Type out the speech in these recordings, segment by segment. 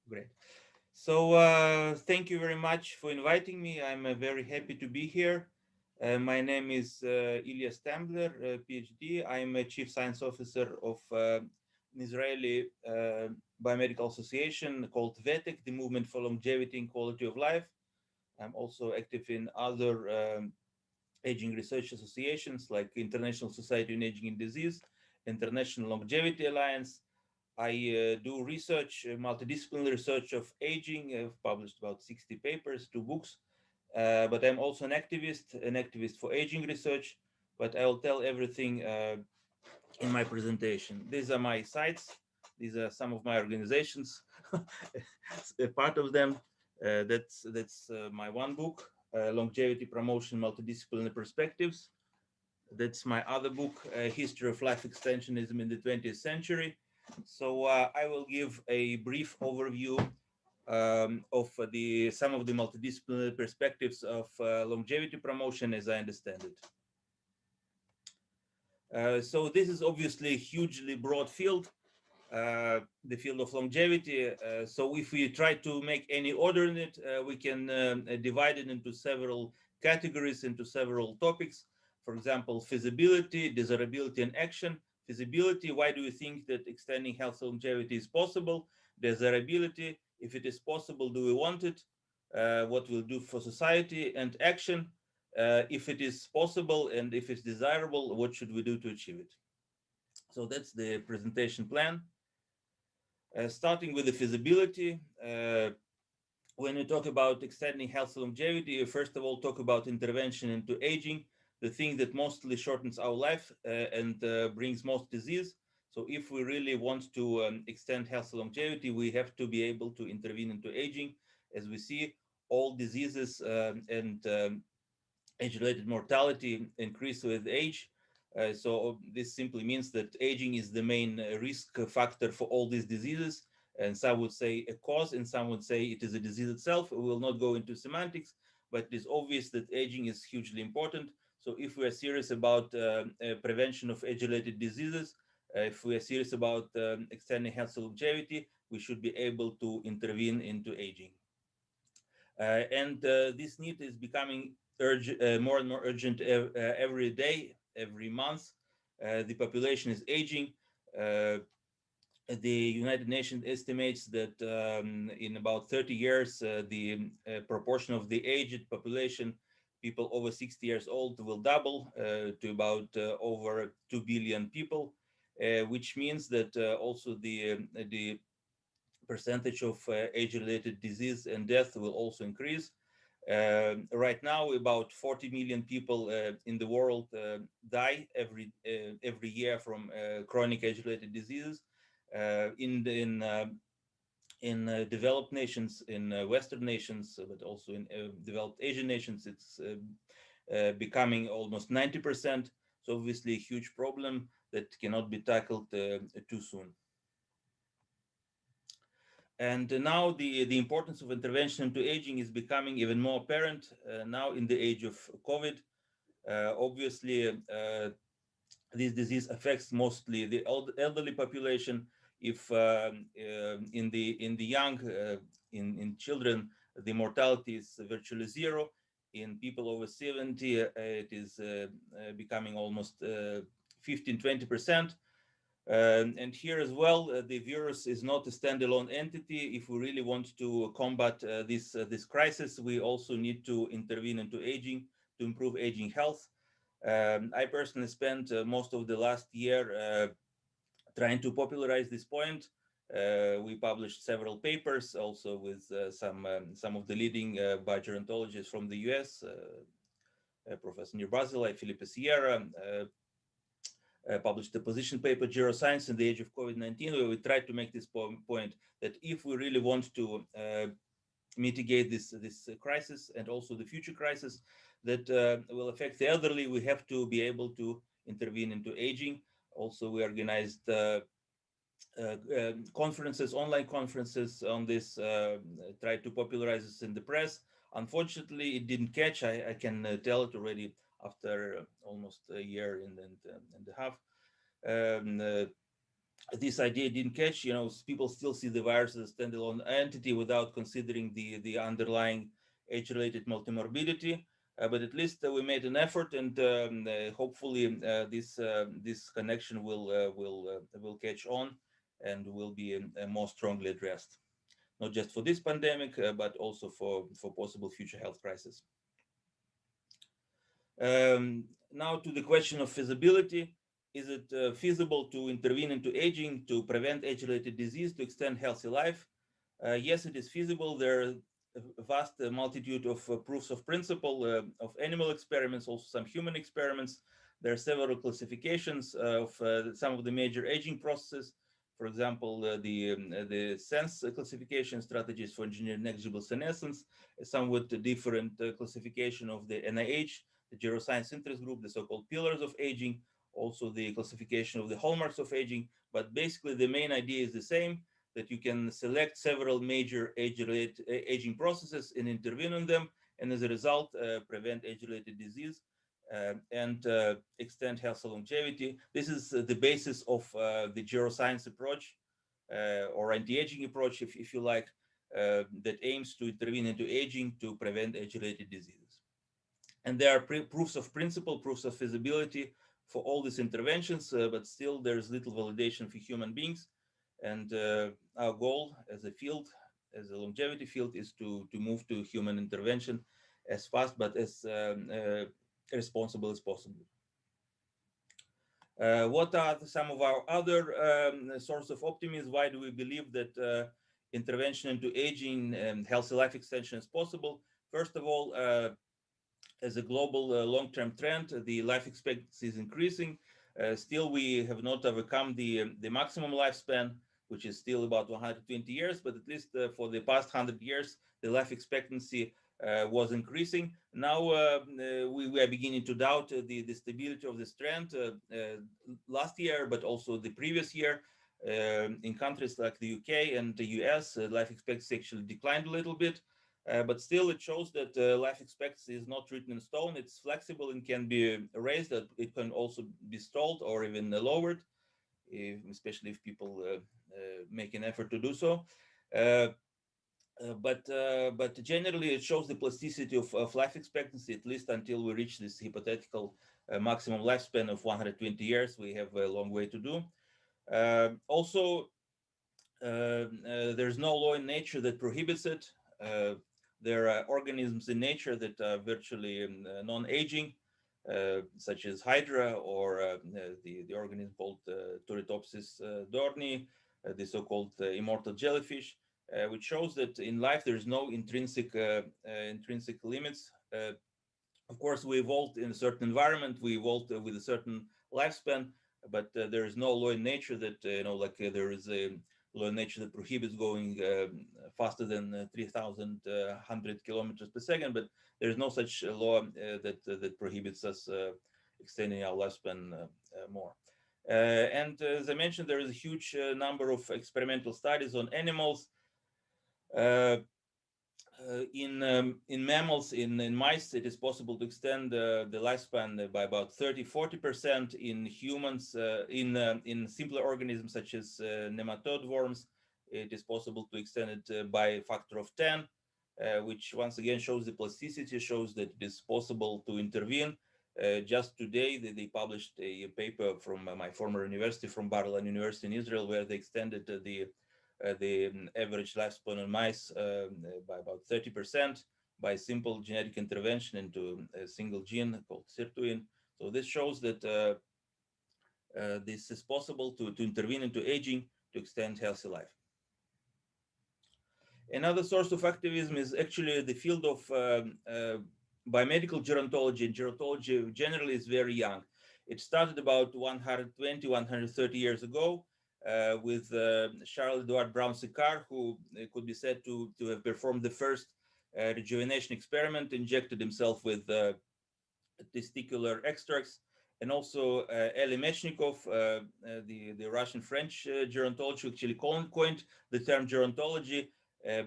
Great. So thank you very much for inviting me. I'm very happy to be here. My name is Ilya Stambler, PhD. I'm a Chief Science Officer of an Israeli biomedical association called VETEC, the Movement for Longevity and Quality of Life. I'm also active in other aging research associations like International Society on Aging and Disease, International Longevity Alliance. I do research, multidisciplinary research of aging. I've published about 60 papers, two books. But I'm also an activist for aging research. But I'll tell everything in my presentation. These are my sites. These are some of my organizations. A part of them. That's my one book, Longevity Promotion: Multidisciplinary Perspectives. That's my other book, History of Life Extensionism in the 20th Century. So I will give a brief overview of the some of the multidisciplinary perspectives of longevity promotion as I understand it. So this is obviously a hugely broad field, the field of longevity. So if we try to make any order in it, we can divide it into several categories, into several topics. For example, feasibility, desirability, and action. Feasibility, why do we think that extending health longevity is possible? Desirability, if it is possible, do we want it? What will do for society? And action, if it is possible and if it's desirable, what should we do to achieve it? So that's the presentation plan. Starting with the feasibility, when you talk about extending health longevity, you first of all talk about intervention into aging, the thing that mostly shortens our life and brings most disease. So if we really want to extend health longevity, we have to be able to intervene into aging. As we see, all diseases and age-related mortality increase with age. So this simply means that aging is the main risk factor for all these diseases. And some would say a cause, and some would say it is a disease itself. We will not go into semantics, but it is obvious that aging is hugely important. So if we are serious about prevention of age-related diseases, if we are serious about extending health longevity, we should be able to intervene into aging. And this need is becoming more and more urgent every day, every month. The population is aging. Uh, the United Nations estimates that in about 30 years, the proportion of the aged population, people over 60 years old, will double to about over 2 billion people, which means that also the percentage of age-related disease and death will also increase. Right now, about 40 million people in the world die every year from chronic age-related diseases. In developed nations, in Western nations, but also in developed Asian nations, it's becoming almost 90%. So obviously a huge problem that cannot be tackled too soon. And now the importance of intervention into aging is becoming even more apparent now in the age of COVID. Obviously, this disease affects mostly the elderly population. If in the young, in children, the mortality is virtually zero. In people over 70, it is becoming almost 15-20%. And here as well, the virus is not a standalone entity. If we really want to combat this crisis, we also need to intervene into aging to improve aging health. I personally spent most of the last year trying to popularize this point. We published several papers, also with some of the leading biogerontologists from the US, Professor Nir Barzilai, Felipe Sierra, published a position paper, Geroscience in the Age of COVID-19, where we tried to make this point that if we really want to mitigate this crisis and also the future crisis that will affect the elderly, we have to be able to intervene into aging. Also, we organized conferences, online conferences on this, tried to popularize this in the press. Unfortunately, it didn't catch. I can tell it already after almost a year and a half. Um, uh, this idea didn't catch. People still see the virus as a standalone entity without considering the underlying age-related multimorbidity. But at least we made an effort, and hopefully this connection will catch on and will be more strongly addressed, not just for this pandemic, but also for possible future health crisis. Now to the question of feasibility. Is it feasible to intervene into aging to prevent age-related disease, to extend healthy life? Yes, it is feasible. There are a vast multitude of proofs of principle of animal experiments, also some human experiments. There are several classifications of some of the major aging processes. For example, the sense classification strategies for engineered negligible senescence, a somewhat different classification of the NIH, the Neuroscience Interest Group, the so-called pillars of aging, also the classification of the hallmarks of aging. But basically, the main idea is the same, that you can select several major aging processes and intervene on them, and as a result, prevent age-related disease and extend health and longevity. This is the basis of the geroscience approach or anti-aging approach, if you like, that aims to intervene into aging to prevent age-related diseases. And there are proofs of principle, proofs of feasibility for all these interventions, but still there's little validation for human beings. And our goal as a field, as a longevity field, is to move to human intervention as fast but as responsible as possible. What are some of our other sources of optimism? Why do we believe that intervention into aging and healthy life extension is possible? First of all, as a global long-term trend, the life expectancy is increasing. Still, we have not overcome the maximum lifespan, which is still about 120 years, but at least for the past 100 years, the life expectancy was increasing. Now we are beginning to doubt the stability of this trend. Last year, but also the previous year, in countries like the UK and the US, life expectancy actually declined a little bit. But still, it shows that life expectancy is not written in stone. It's flexible and can be raised. That it can also be stalled or even lowered, especially if people make an effort to do so. But generally, it shows the plasticity of life expectancy, at least until we reach this hypothetical maximum lifespan of 120 years. We have a long way to do. Also, there's no law in nature that prohibits it. There are organisms in nature that are virtually non-aging, such as Hydra or the organism called Turritopsis dorni, the so-called immortal jellyfish, which shows that in life there's no intrinsic limits. Of course, we evolved in a certain environment, we evolved with a certain lifespan, but there is no law in nature that, there is a law in nature that prohibits going faster than 3,100 kilometers per second, but there is no such law that prohibits us extending our lifespan more. And as I mentioned, there is a huge number of experimental studies on animals. In mammals, in mice, it is possible to extend the lifespan by about 30-40%. In humans, in simpler organisms such as nematode worms, it is possible to extend it by a factor of 10, which once again shows the plasticity, shows that it is possible to intervene. Just today, they published a paper from my former university, from Bar-Ilan University in Israel, where they extended the average lifespan on mice by about 30% by simple genetic intervention into a single gene called sirtuin. So this shows that this is possible to intervene into aging to extend healthy life. Another source of activism is actually the field of biomedical gerontology. And gerontology generally is very young. It started about 120, 130 years ago. With Charles-Edouard Brown-Séquard, who could be said to have performed the first rejuvenation experiment, injected himself with testicular extracts, and also Elie Mechnikov, the Russian-French gerontologist, who actually coined the term gerontology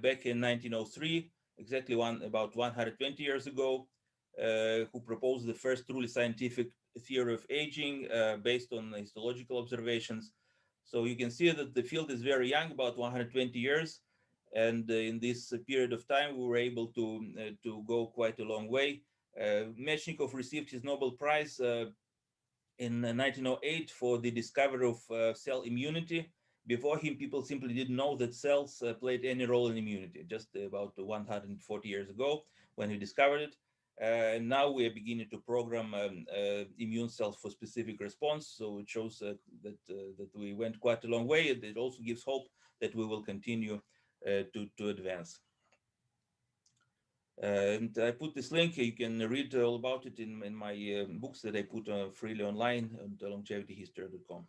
back in 1903, exactly about 120 years ago, who proposed the first truly scientific theory of aging based on histological observations. So you can see that the field is very young, about 120 years. And in this period of time, we were able to go quite a long way. Meshnikov received his Nobel Prize in 1908 for the discovery of cell immunity. Before him, people simply didn't know that cells played any role in immunity, just about 140 years ago when he discovered it. And now we are beginning to program immune cells for specific response. So it shows that we went quite a long way. And it also gives hope that we will continue to advance. And I put this link. You can read all about it in my books that I put freely online on longevityhistory.com.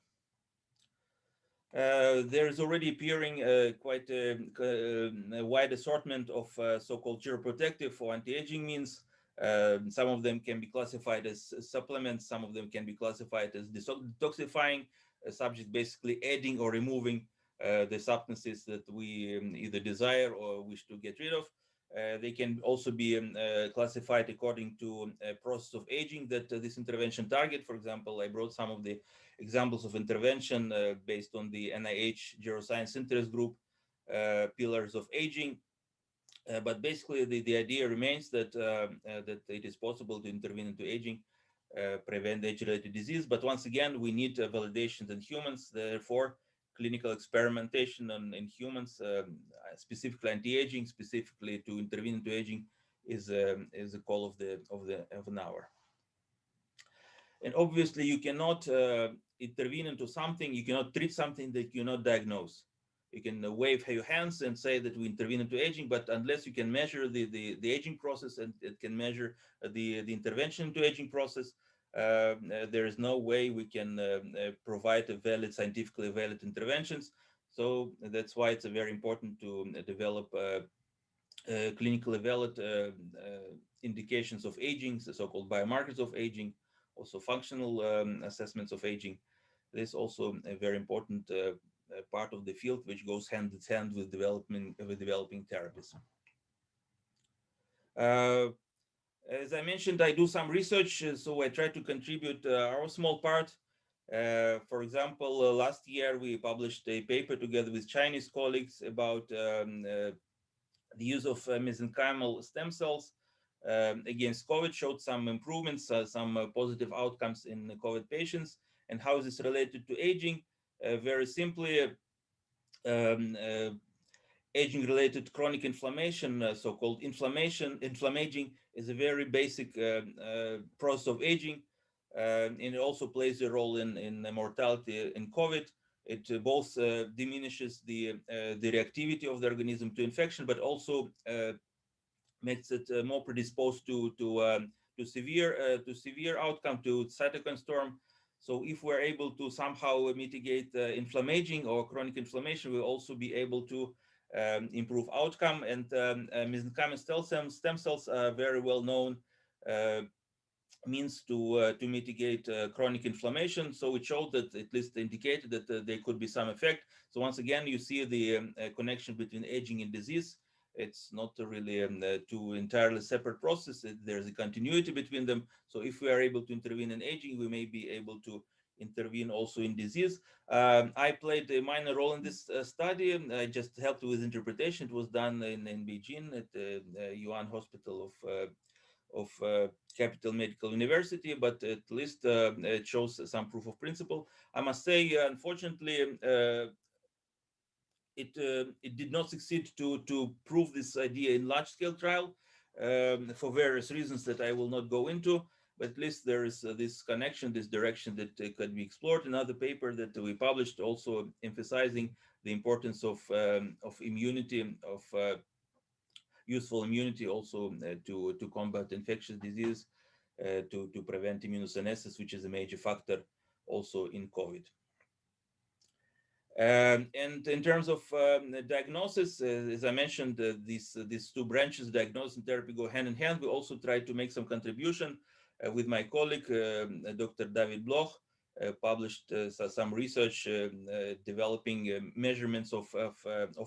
There is already appearing quite a wide assortment of so-called geroprotective or anti-aging means. Some of them can be classified as supplements. Some of them can be classified as detoxifying subjects, basically adding or removing the substances that we either desire or wish to get rid of. They can also be classified according to a process of aging that this intervention target. For example, I brought some of the examples of intervention based on the NIH Geroscience Interest Group pillars of aging. But basically, the idea remains that that it is possible to intervene into aging, prevent age-related disease. But once again, we need validations in humans. Therefore, clinical experimentation in humans, specifically anti-aging, specifically to intervene into aging, is a call of an hour. And obviously, you cannot intervene into something, you cannot treat something that you cannot diagnose. You can wave your hands and say that we intervene into aging, but unless you can measure the aging process and it can measure the intervention into aging process, there is no way we can provide a valid, scientifically valid interventions. So that's why it's very important to develop clinically valid indications of aging, the so-called biomarkers of aging, also functional assessments of aging. This is also a very important part of the field, which goes hand in hand with developing therapies. As I mentioned, I do some research, so I try to contribute our small part. For example, last year we published a paper together with Chinese colleagues about the use of mesenchymal stem cells against COVID, showed some improvements, some positive outcomes in COVID patients. And how is this related to aging? Very simply, aging-related chronic inflammation, so-called inflammaging, is a very basic process of aging, and it also plays a role in mortality in COVID. It both diminishes the reactivity of the organism to infection, but also makes it more predisposed to severe outcome, to cytokine storm. So if we're able to somehow mitigate inflammaging or chronic inflammation, we'll also be able to improve outcome. And mesenchymal stem cells are very well known means to mitigate chronic inflammation. So it showed that, at least indicated that there could be some effect. So once again, you see the connection between aging and disease. It's not really two entirely separate processes. There's a continuity between them. So if we are able to intervene in aging, we may be able to intervene also in disease. I played a minor role in this study. I just helped with interpretation. It was done in Beijing at the Yuan Hospital of Capital Medical University, but at least it shows some proof of principle. I must say, unfortunately, it did not succeed to prove this idea in large-scale trial for various reasons that I will not go into. But at least there is this connection, this direction that could be explored. Another paper that we published also emphasizing the importance of immunity, of useful immunity also to combat infectious disease, to prevent immunosenescence, which is a major factor also in COVID. And in terms of diagnosis, as I mentioned, these two branches, diagnosis and therapy, go hand in hand. We also try to make some contribution with my colleague, Dr. David Bloch, published some research developing measurements of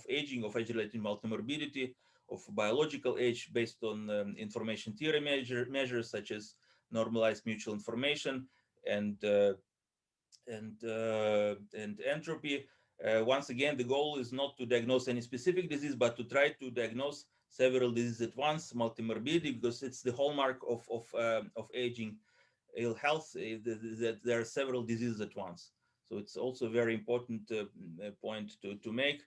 aging, of age-related multimorbidity, of biological age based on information theory measures such as normalized mutual information and and entropy. Once again, the goal is not to diagnose any specific disease, but to try to diagnose several diseases at once, multimorbidity, because it's the hallmark of aging ill health, that there are several diseases at once. So it's also a very important point to make.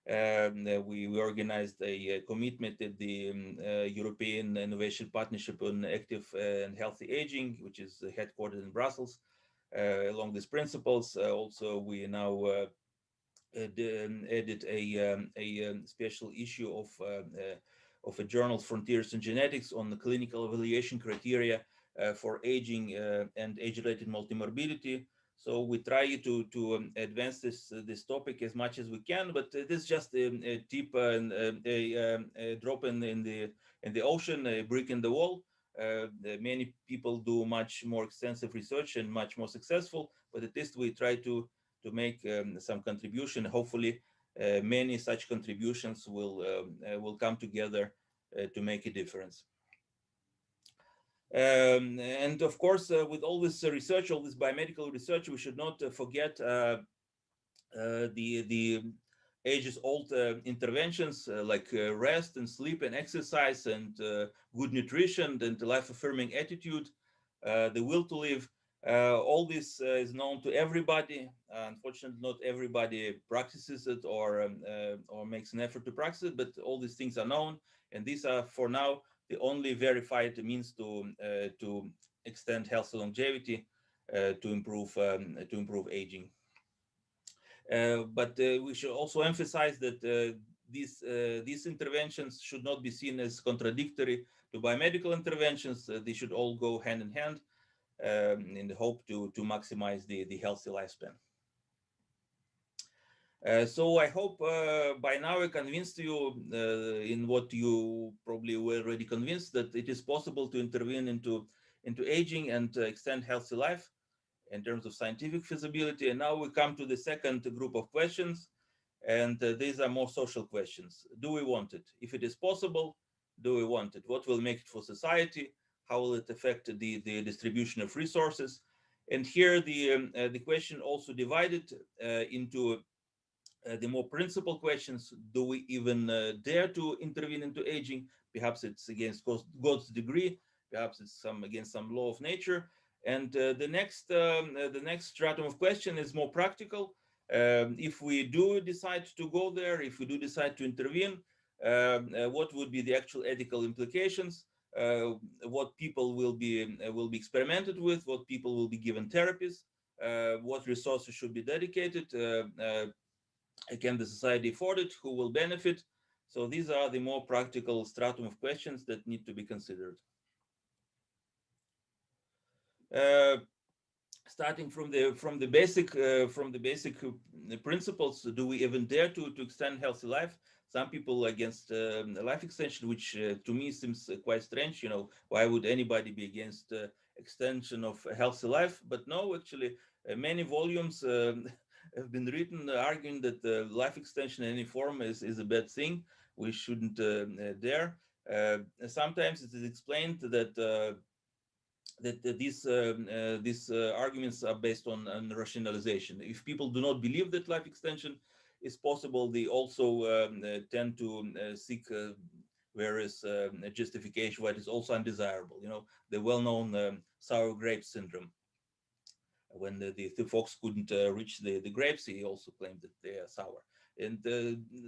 We organized a commitment at the European Innovation Partnership on Active and Healthy Aging, which is headquartered in Brussels. Along these principles, also we now added a special issue of a journal, Frontiers in Genetics, on the clinical evaluation criteria for aging and age-related multimorbidity. So we try to advance this topic as much as we can, but this is just a tip and a drop in the ocean, a brick in the wall. Many people do much more extensive research and much more successful, but at least we try to make some contribution. Hopefully, many such contributions will come together to make a difference. And of course, with all this research, all this biomedical research, we should not forget the ages-old interventions like rest and sleep and exercise and good nutrition and life-affirming attitude, the will to live. All this is known to everybody. Unfortunately, not everybody practices it or makes an effort to practice it, but all these things are known, and these are for now the only verified means to extend healthy longevity, to improve aging. But we should also emphasize that these interventions should not be seen as contradictory to biomedical interventions. They should all go hand in hand in the hope to maximize the healthy lifespan. So I hope by now I convinced you in what you probably were already convinced, that it is possible to intervene into aging and extend healthy life in terms of scientific feasibility. And now we come to the second group of questions, and these are more social questions. Do we want it? If it is possible, do we want it? What will make it for society? How will it affect the distribution of resources? And here the question also divided into the more principal questions. Do we even dare to intervene into aging? Perhaps it's against God's degree. Perhaps it's against some law of nature. And the next stratum of question is more practical. If we do decide to go there, if we do decide to intervene, what would be the actual ethical implications? What people will be experimented with? What people will be given therapies? What resources should be dedicated? Can the society afford it? Who will benefit? So these are the more practical stratum of questions that need to be considered. Uh, Starting from the basic principles, do we even dare to extend healthy life? Some people against life extension, which to me seems quite strange. Why would anybody be against extension of a healthy life? But no, actually, many volumes have been written arguing that life extension in any form is a bad thing. We shouldn't dare. Sometimes it is explained that these arguments are based on rationalization. If people do not believe that life extension is possible, they also tend to seek various justification why it is also undesirable. The well-known sour grape syndrome. When the fox couldn't reach the grapes, he also claimed that they are sour. And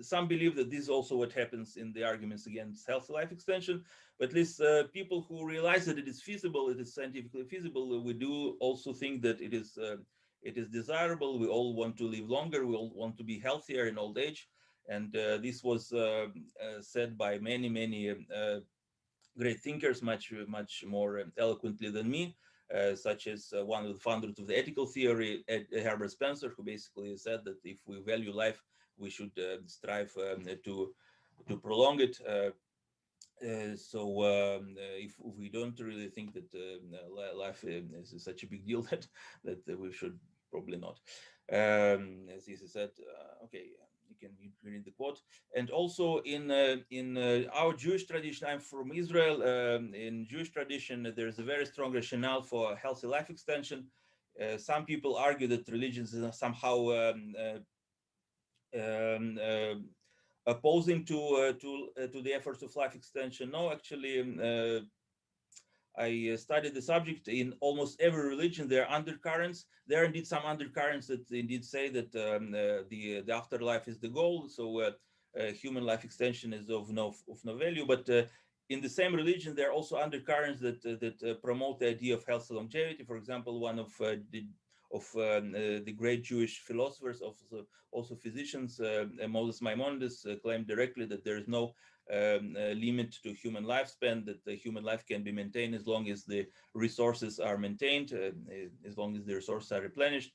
some believe that this is also what happens in the arguments against healthy life extension. But at least people who realize that it is feasible, it is scientifically feasible, we do also think that it is desirable. We all want to live longer. We all want to be healthier in old age. And this was said by many great thinkers, much more eloquently than me. Such as one of the founders of the ethical theory, Herbert Spencer, who basically said that if we value life, we should strive to prolong it. If we don't really think that life is such a big deal, that we should probably not. As he said, okay, you can read the quote. And also in our Jewish tradition, I'm from Israel. In Jewish tradition, there's a very strong rationale for healthy life extension. Some people argue that religions is somehow um, uh, opposing to the efforts of life extension. No, actually, I studied the subject. In almost every religion. There are undercurrents. There are indeed some undercurrents that indeed say that the afterlife is the goal. So human life extension is of no value. But in the same religion, there are also undercurrents that promote the idea of health and longevity. For example, one of the great Jewish philosophers, also physicians, Moses Maimonides, claimed directly that there is no limit to human lifespan, that the human life can be maintained as long as the resources are maintained, as long as the resources are replenished.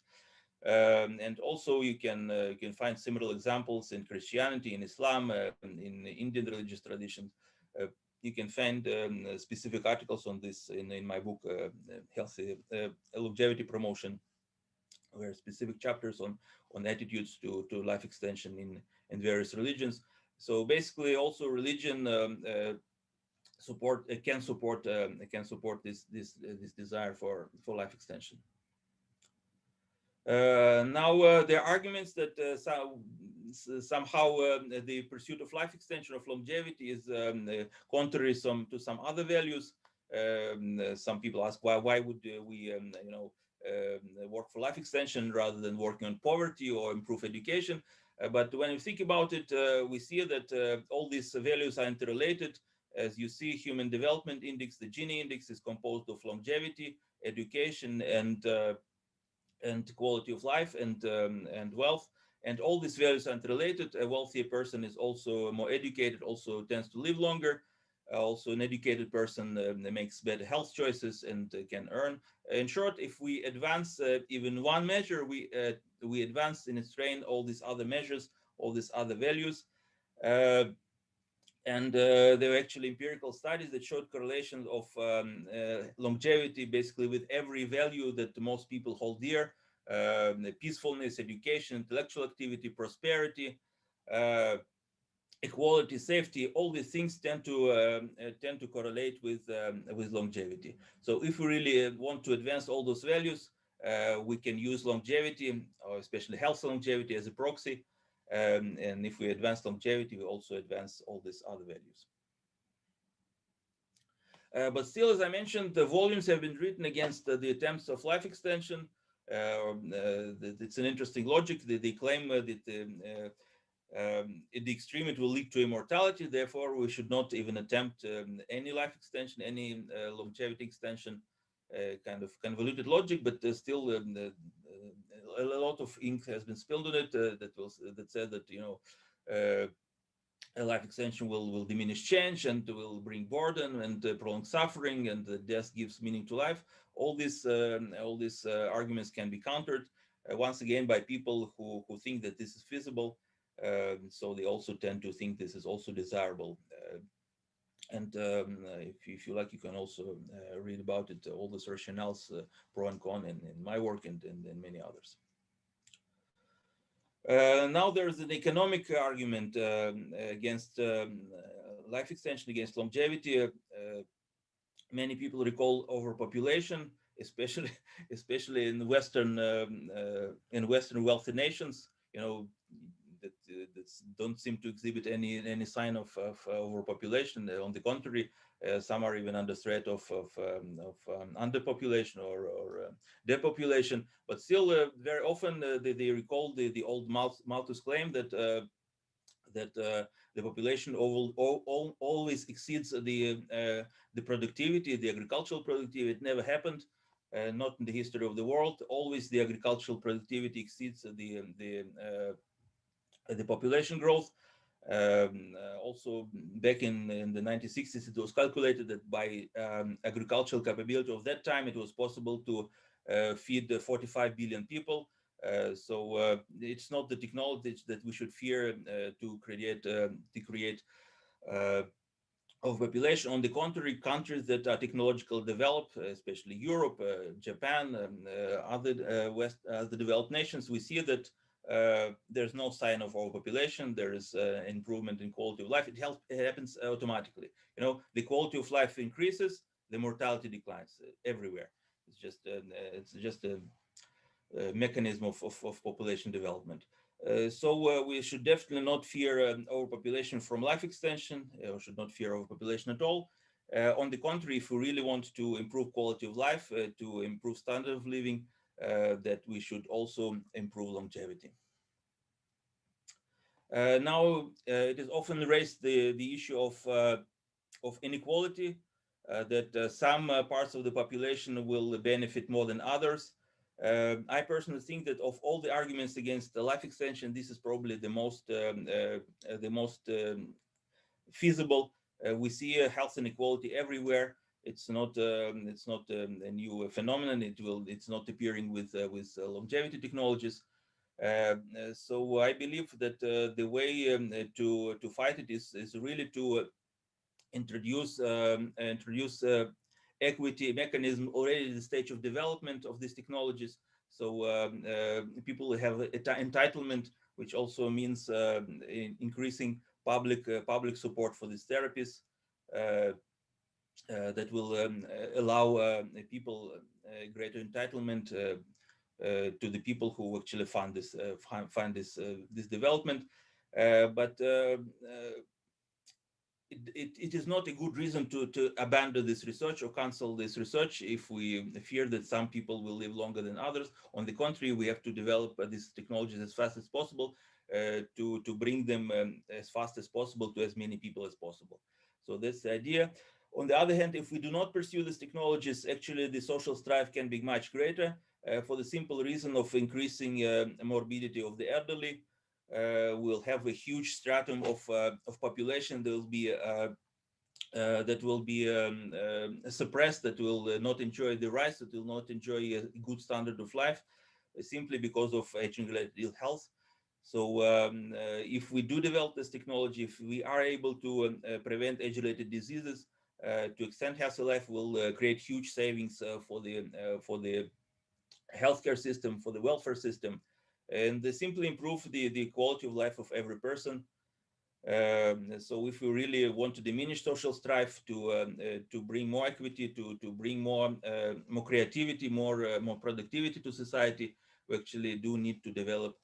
And also you can find similar examples in Christianity, in Islam, in Indian religious traditions. Uh, you can find specific articles on this in my book, Healthy Longevity Promotion, where specific chapters on attitudes to life extension in various religions. So basically, also religion can support this desire for life extension. Now, there are arguments that somehow the pursuit of life extension, of longevity, is contrary to some other values. Some people ask why would we work for life extension rather than working on poverty or improve education. But when you think about it, we see that all these values are interrelated. As you see, Human Development Index, the Gini index, is composed of longevity, education, and quality of life, and wealth, and all these values are interrelated. A wealthier person is also more educated, also tends to live longer. Also, an educated person makes better health choices and can earn. In short, if we advance even one measure, we advance in its train all these other measures, all these other values. Uh, and there were actually empirical studies that showed correlations of longevity basically with every value that most people hold dear: peacefulness, education, intellectual activity, prosperity, uh, equality, safety. All these things tend to correlate with longevity. So if we really want to advance all those values, we can use longevity, or especially health longevity, as a proxy. And if we advance longevity, we also advance all these other values. But still, as I mentioned, the volumes have been written against the attempts of life extension. It's an interesting logic. They claim that in the extreme it will lead to immortality. Therefore, we should not even attempt any life extension, any longevity extension. Kind of convoluted logic, but still a lot of ink has been spilled on it that said that a life extension will diminish change and will bring boredom and prolonged suffering, and death gives meaning to life. All these arguments can be countered once again by people who think that this is feasible. So they also tend to think this is also desirable. And if you like, you can also read about it, all the rationales, pro and con, in my work and many others. Now there's an economic argument against life extension, against longevity. Many people recall overpopulation, especially especially in Western wealthy nations. That don't seem to exhibit any sign of overpopulation. On the contrary, some are even under threat of underpopulation or depopulation. But still, very often they recall the old Malthus claim that the population always exceeds the productivity, the agricultural productivity. It never happened, not in the history of the world. Always the agricultural productivity exceeds the population growth. Also, back in the 1960s, it was calculated that by agricultural capability of that time, it was possible to feed 45 billion people. So it's not the technology that we should fear to create uh, of population. On the contrary, countries that are technologically developed, especially Europe, Japan, other developed nations, we see that there's no sign of overpopulation. There is improvement in quality of life. It happens automatically. The quality of life increases, the mortality declines everywhere. It's just mechanism of population development. So we should definitely not fear overpopulation from life extension, or should not fear overpopulation at all. On the contrary, if we really want to improve quality of life, to improve standard of living, that we should also improve longevity. Now, it is often raised the issue of inequality, that some parts of the population will benefit more than others. I personally think that of all the arguments against the life extension, this is probably the most feasible. We see health inequality everywhere. It's not a new phenomenon. It's not appearing with longevity technologies. So I believe that the way to fight it is really to introduce equity mechanism already at the stage of development of these technologies. So people have entitlement, which also means increasing public support for these therapies, uh, that will allow people greater entitlement to the people who actually fund this development. But it is not a good reason to abandon this research or cancel this research if we fear that some people will live longer than others. On the contrary, we have to develop these technologies as fast as possible, to bring them as fast as possible to as many people as possible. So that's the idea. On the other hand, if we do not pursue these technologies, actually the social strife can be much greater, for the simple reason of increasing morbidity of the elderly. We'll have a huge stratum of population that will be suppressed, that will not enjoy the rights, that will not enjoy a good standard of life, simply because of aging-related ill health. So if we do develop this technology, if we are able to prevent age-related diseases, to extend healthy life, will create huge savings for the healthcare system, for the welfare system, and they simply improve the quality of life of every person. So if we really want to diminish social strife, to bring more equity, to bring more creativity, more productivity to society, we actually do need to develop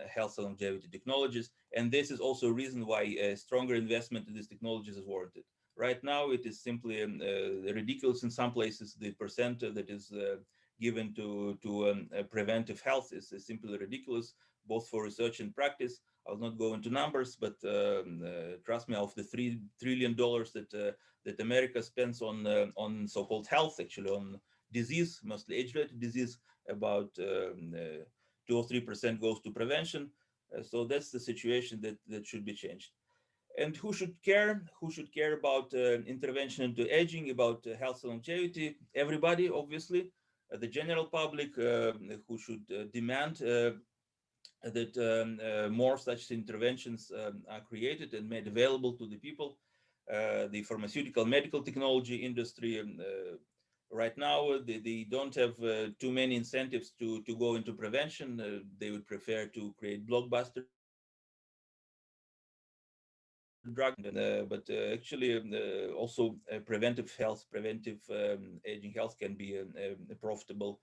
health and longevity technologies. And this is also a reason why a stronger investment in these technologies is warranted. Right now, it is simply ridiculous in some places. The percent that is given to preventive health is simply ridiculous, both for research and practice. I'll not go into numbers, but trust me, of the $3 trillion that America spends on so-called health, actually on disease, mostly age-related disease, about 2 or 3% goes to prevention. So that's the situation that should be changed. And who should care? Who should care about intervention into aging, about health and longevity? Everybody, obviously. The general public, who should demand that more such interventions are created and made available to the people. The pharmaceutical medical technology industry, right now, they don't have too many incentives to go into prevention. They would prefer to create blockbuster drugs, but actually, also preventive health, preventive aging health can be a profitable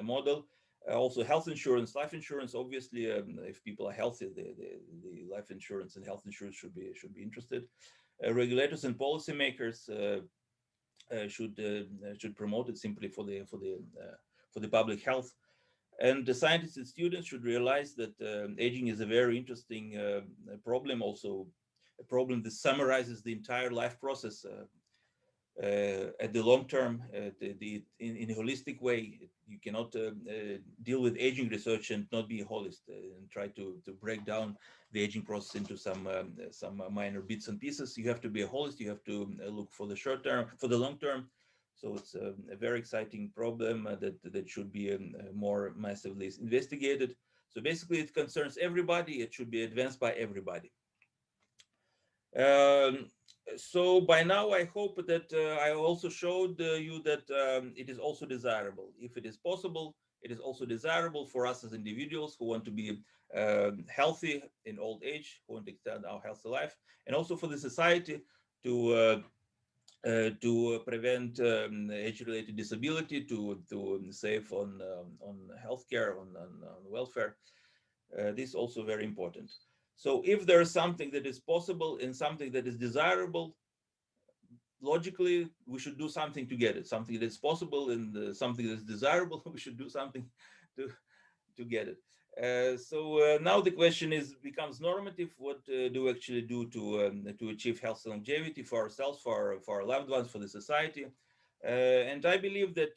model. Also, health insurance, life insurance. Obviously, if people are healthy, the life insurance and health insurance should be interested. Regulators and policymakers should promote it simply for the public health. And the scientists and students should realize that aging is a very interesting problem, also a problem that summarizes the entire life process at the long term, in a holistic way. You cannot deal with aging research and not be a holist and try to break down the aging process into some minor bits and pieces. You have to be a holist. You have to look for the short term, for the long term. So it's a very exciting problem that should be more massively investigated. So basically, it concerns everybody. It should be advanced by everybody. Um, so by now, I hope that I also showed you that it is also desirable. If it is possible, it is also desirable for us as individuals who want to be healthy in old age, who want to extend our healthy life, and also for the society to to prevent age-related disability, to save on healthcare, on welfare. This is also very important. So if there is something that is possible and something that is desirable, logically we should do something to get it. Something that's possible and something that's desirable, we should do something to get it. So now the question is becomes normative. What do we actually do to achieve health and longevity for ourselves, for our loved ones, for the society? And I believe that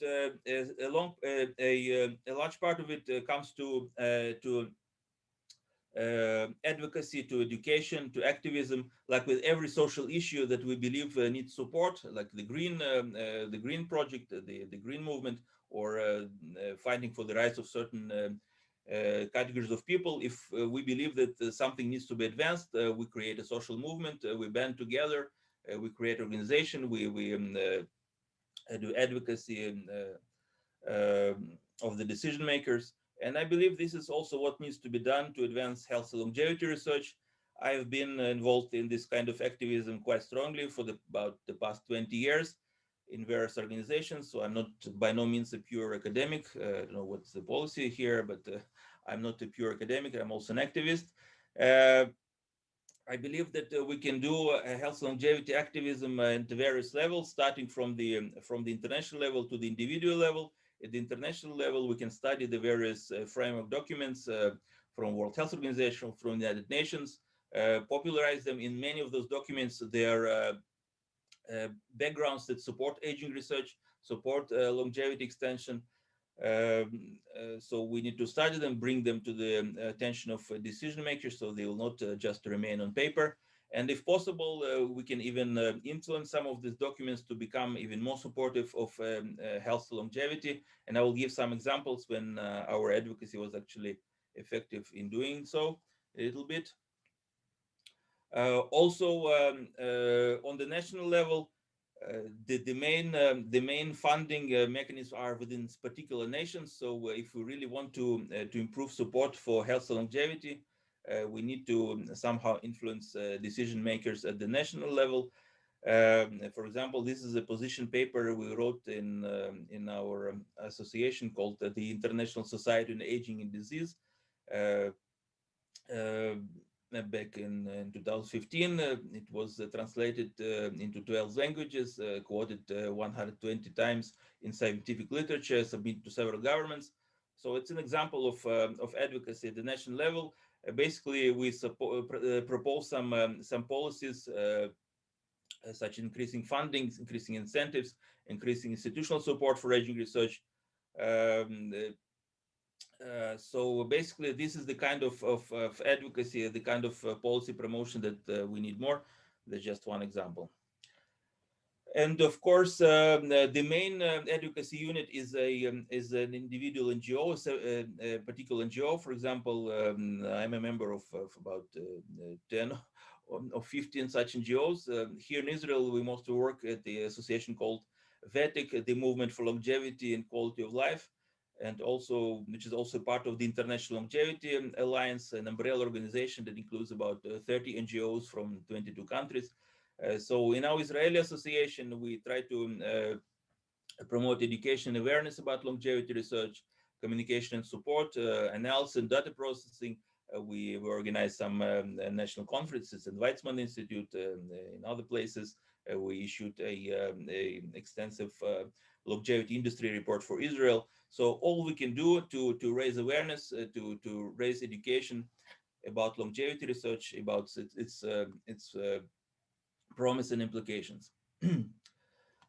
a large part of it comes to advocacy, to education, to activism. Like with every social issue that we believe needs support, like the Green Project, the Green Movement, or fighting for the rights of certain categories of people. If we believe that something needs to be advanced, we create a social movement. We band together. We create organization. We do advocacy and of the decision makers. And I believe this is also what needs to be done to advance health and longevity research. I've been involved in this kind of activism quite strongly for about the past 20 years in various organizations. So I'm not by no means a pure academic. I don't know what's the policy here, but I'm not a pure academic. I'm also an activist. Uh, I believe that we can do health longevity activism at various levels, starting from the international level to the individual level. At the international level, we can study the various framework documents from World Health Organization, from the United Nations, popularize them. In many of those documents. There are backgrounds that support aging research, support longevity extension. So we need to study them, bring them to the attention of decision makers, so they will not just remain on paper. And if possible, we can even influence some of these documents to become even more supportive of health longevity. And I will give some examples when our advocacy was actually effective in doing so a little bit. Also, on the national level, the main funding mechanisms are within particular nations. So if we really want to improve support for health and longevity, we need to somehow influence decision makers at the national level. For example, this is a position paper we wrote in our association called the International Society on Aging and Disease. Uh, uh, Back in 2015. It was translated into 12 languages, quoted 120 times in scientific literature, submitted to several governments. So it's an example of advocacy at the national level. Basically, we propose some policies such increasing funding, increasing incentives, increasing institutional support for aging research. Um, so basically, this is the kind of advocacy, the kind of policy promotion that we need more. That's just one example. And of course, the main advocacy unit is an individual NGO, a particular NGO. For example, I'm a member of about 10 or 15 such NGOs. Here in Israel, we mostly work at the association called VETIC, the Movement for Longevity and Quality of Life, and also which is also part of the International Longevity Alliance, an umbrella organization that includes about 30 NGOs from 22 countries. So in our Israeli association, we try to promote education and awareness about longevity research, communication and support, analysis and data processing. We organize some national conferences in Weizmann Institute in other places. We issued a extensive longevity industry report for Israel. So all we can do to raise awareness, to raise education about longevity research, about its promise and implications.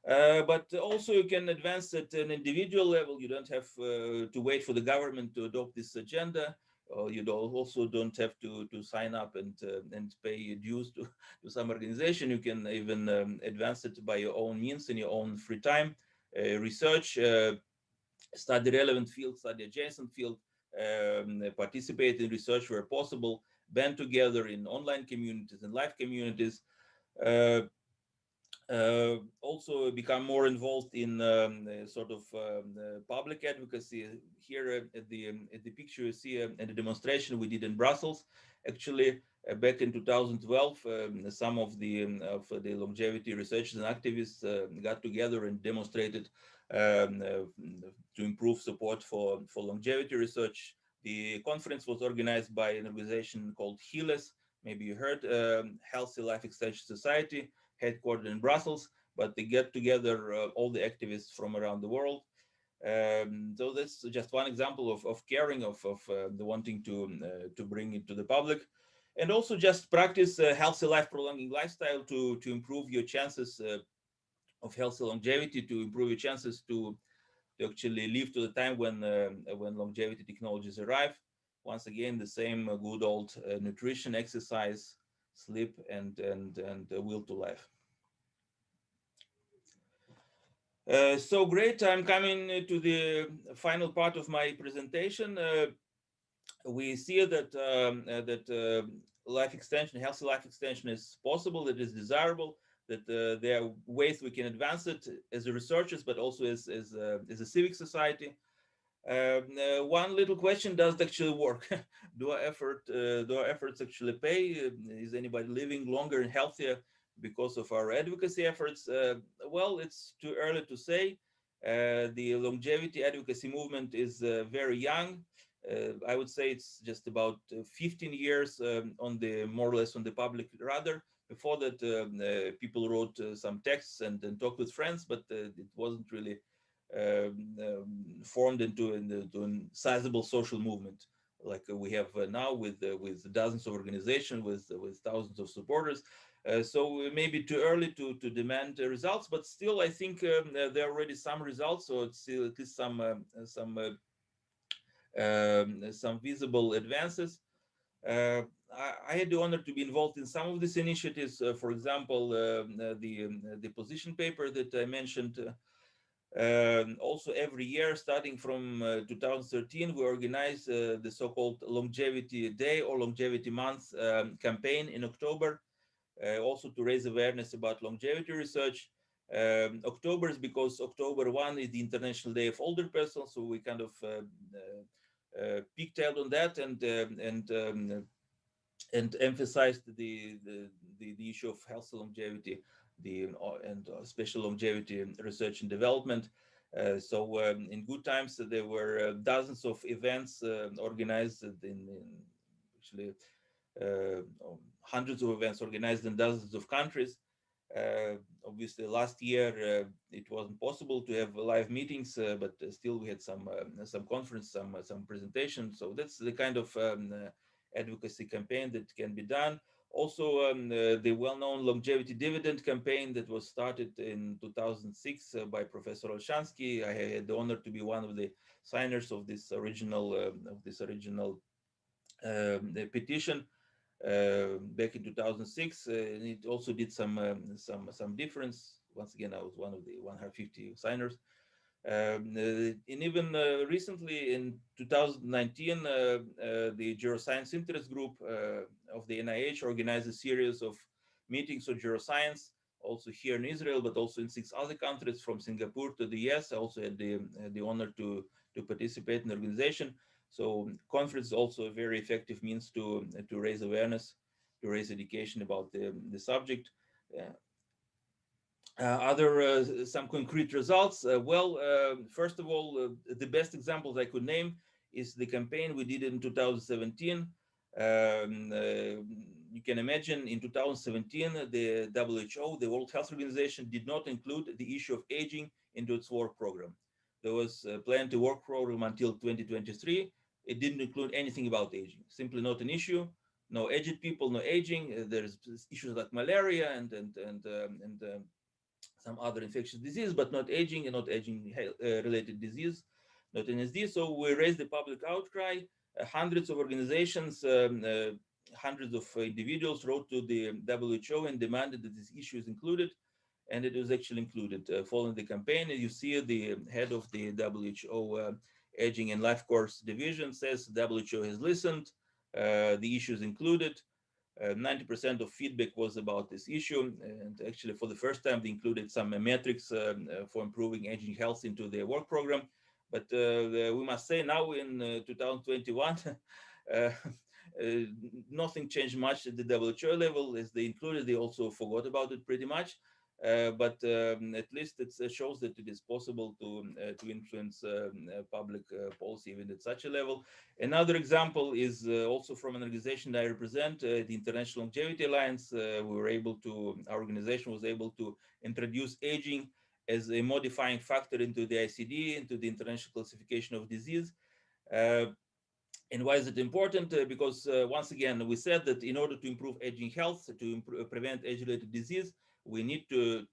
But also you can advance at an individual level. You don't have to wait for the government to adopt this agenda. You also don't have to sign up and pay dues to some organization. You can even advance it by your own means in your own free time. Research, study relevant field, study adjacent field, participate in research where possible, band together in online communities and live communities. Uh, Also become more involved in public advocacy. Here at the picture you see at the demonstration we did in Brussels. Actually, Back in 2012, some of the longevity researchers and activists got together and demonstrated to improve support for longevity research. The conference was organized by an organization called HELES. Maybe you heard, Healthy Life Extension Society, headquartered in Brussels, but they get together all the activists from around the world. So that's just one example of caring, of the wanting to bring it to the public, and also just practice a healthy life prolonging lifestyle to improve your chances of healthy longevity, to improve your chances to actually live to the time when longevity technologies arrive. Once again, the same good old nutrition, exercise, sleep, and will to life. So great, I'm coming to the final part of my presentation. We see that life extension, healthy life extension is possible, it is desirable, that there are ways we can advance it as researchers, but also as a civic society. One little question: does it actually work? Do our efforts actually pay? Is anybody living longer and healthier because of our advocacy efforts? Well, it's too early to say. The longevity advocacy movement is very young. I would say it's just about 15 years on the more or less on the public radar. Before that, people wrote some texts and talked with friends, but it wasn't really formed into a sizable social movement like we have now with dozens of organizations with thousands of supporters. So it may be too early to demand results, but still I think there are already some results, so it's still at least some visible advances. I had the honor to be involved in some of these initiatives. For example, the position paper that I mentioned. Also, every year, starting from 2013, we organize the so-called Longevity Day or Longevity Month campaign in October, also to raise awareness about longevity research. October is because October 1 is the International Day of Older Persons, so we kind of pigtailed on that and emphasized the issue of healthy longevity, and special longevity research and development. So in good times, there were dozens of events organized in actually hundreds of events organized in dozens of countries. Obviously, last year it wasn't possible to have live meetings, but still we had some conference, some presentations. So that's the kind of advocacy campaign that can be done. Also, the well-known longevity dividend campaign that was started in 2006 by Professor Olshansky. I had the honor to be one of the signers of this original petition back in 2006. And it also did some difference. Once again, I was one of the 150 signers. And even recently in 2019, the Geroscience Interest Group of the NIH organized a series of meetings on geroscience, also here in Israel, but also in 6 other countries, from Singapore to the US. I also had the honor to participate in the organization. So conference is also a very effective means to raise awareness, to raise education about the subject. Other some concrete results. First of all, the best examples I could name is the campaign we did in 2017. You can imagine in 2017, the WHO, the World Health Organization, did not include the issue of aging into its work program. There was a plan to work program until 2023. It didn't include anything about aging, simply not an issue. No aged people, no aging. There's issues like malaria and some other infectious disease, but not aging and not aging related disease, not NSD. So we raised the public outcry. Hundreds of organizations, hundreds of individuals wrote to the WHO and demanded that this issue is included, and it was actually included. Following the campaign, you see the head of the WHO Aging and Life Course Division says WHO has listened, the issue is included. 90% of feedback was about this issue, and actually for the first time they included some metrics for improving aging health into their work program. But we must say now in 2021, Nothing changed much at the WHO level. As they included, they also forgot about it pretty much. But at least it shows that it is possible to influence public policy even at such a level. Another example is also from an organization that I represent, the International Longevity Alliance. Our organization was able to introduce aging as a modifying factor into the ICD, into the International Classification of Disease. And why is it important? Because once again, we said that in order to improve aging health, to prevent age-related disease, we need to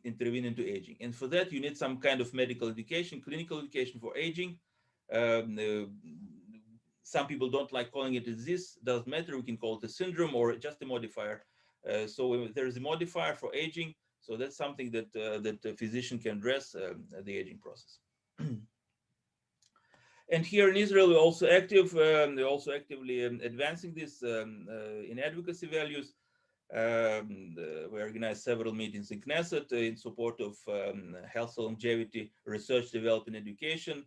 intervene into aging. And for that, you need some kind of medical education, clinical education for aging. Some people don't like calling it a disease. Doesn't matter. We can call it a syndrome or just a modifier. So there is a modifier for aging. So that's something that that a physician can address the aging process. And here in Israel, we're also active. They're also actively advancing this in advocacy values. We organized several meetings in Knesset in support of health and longevity, research, development, education.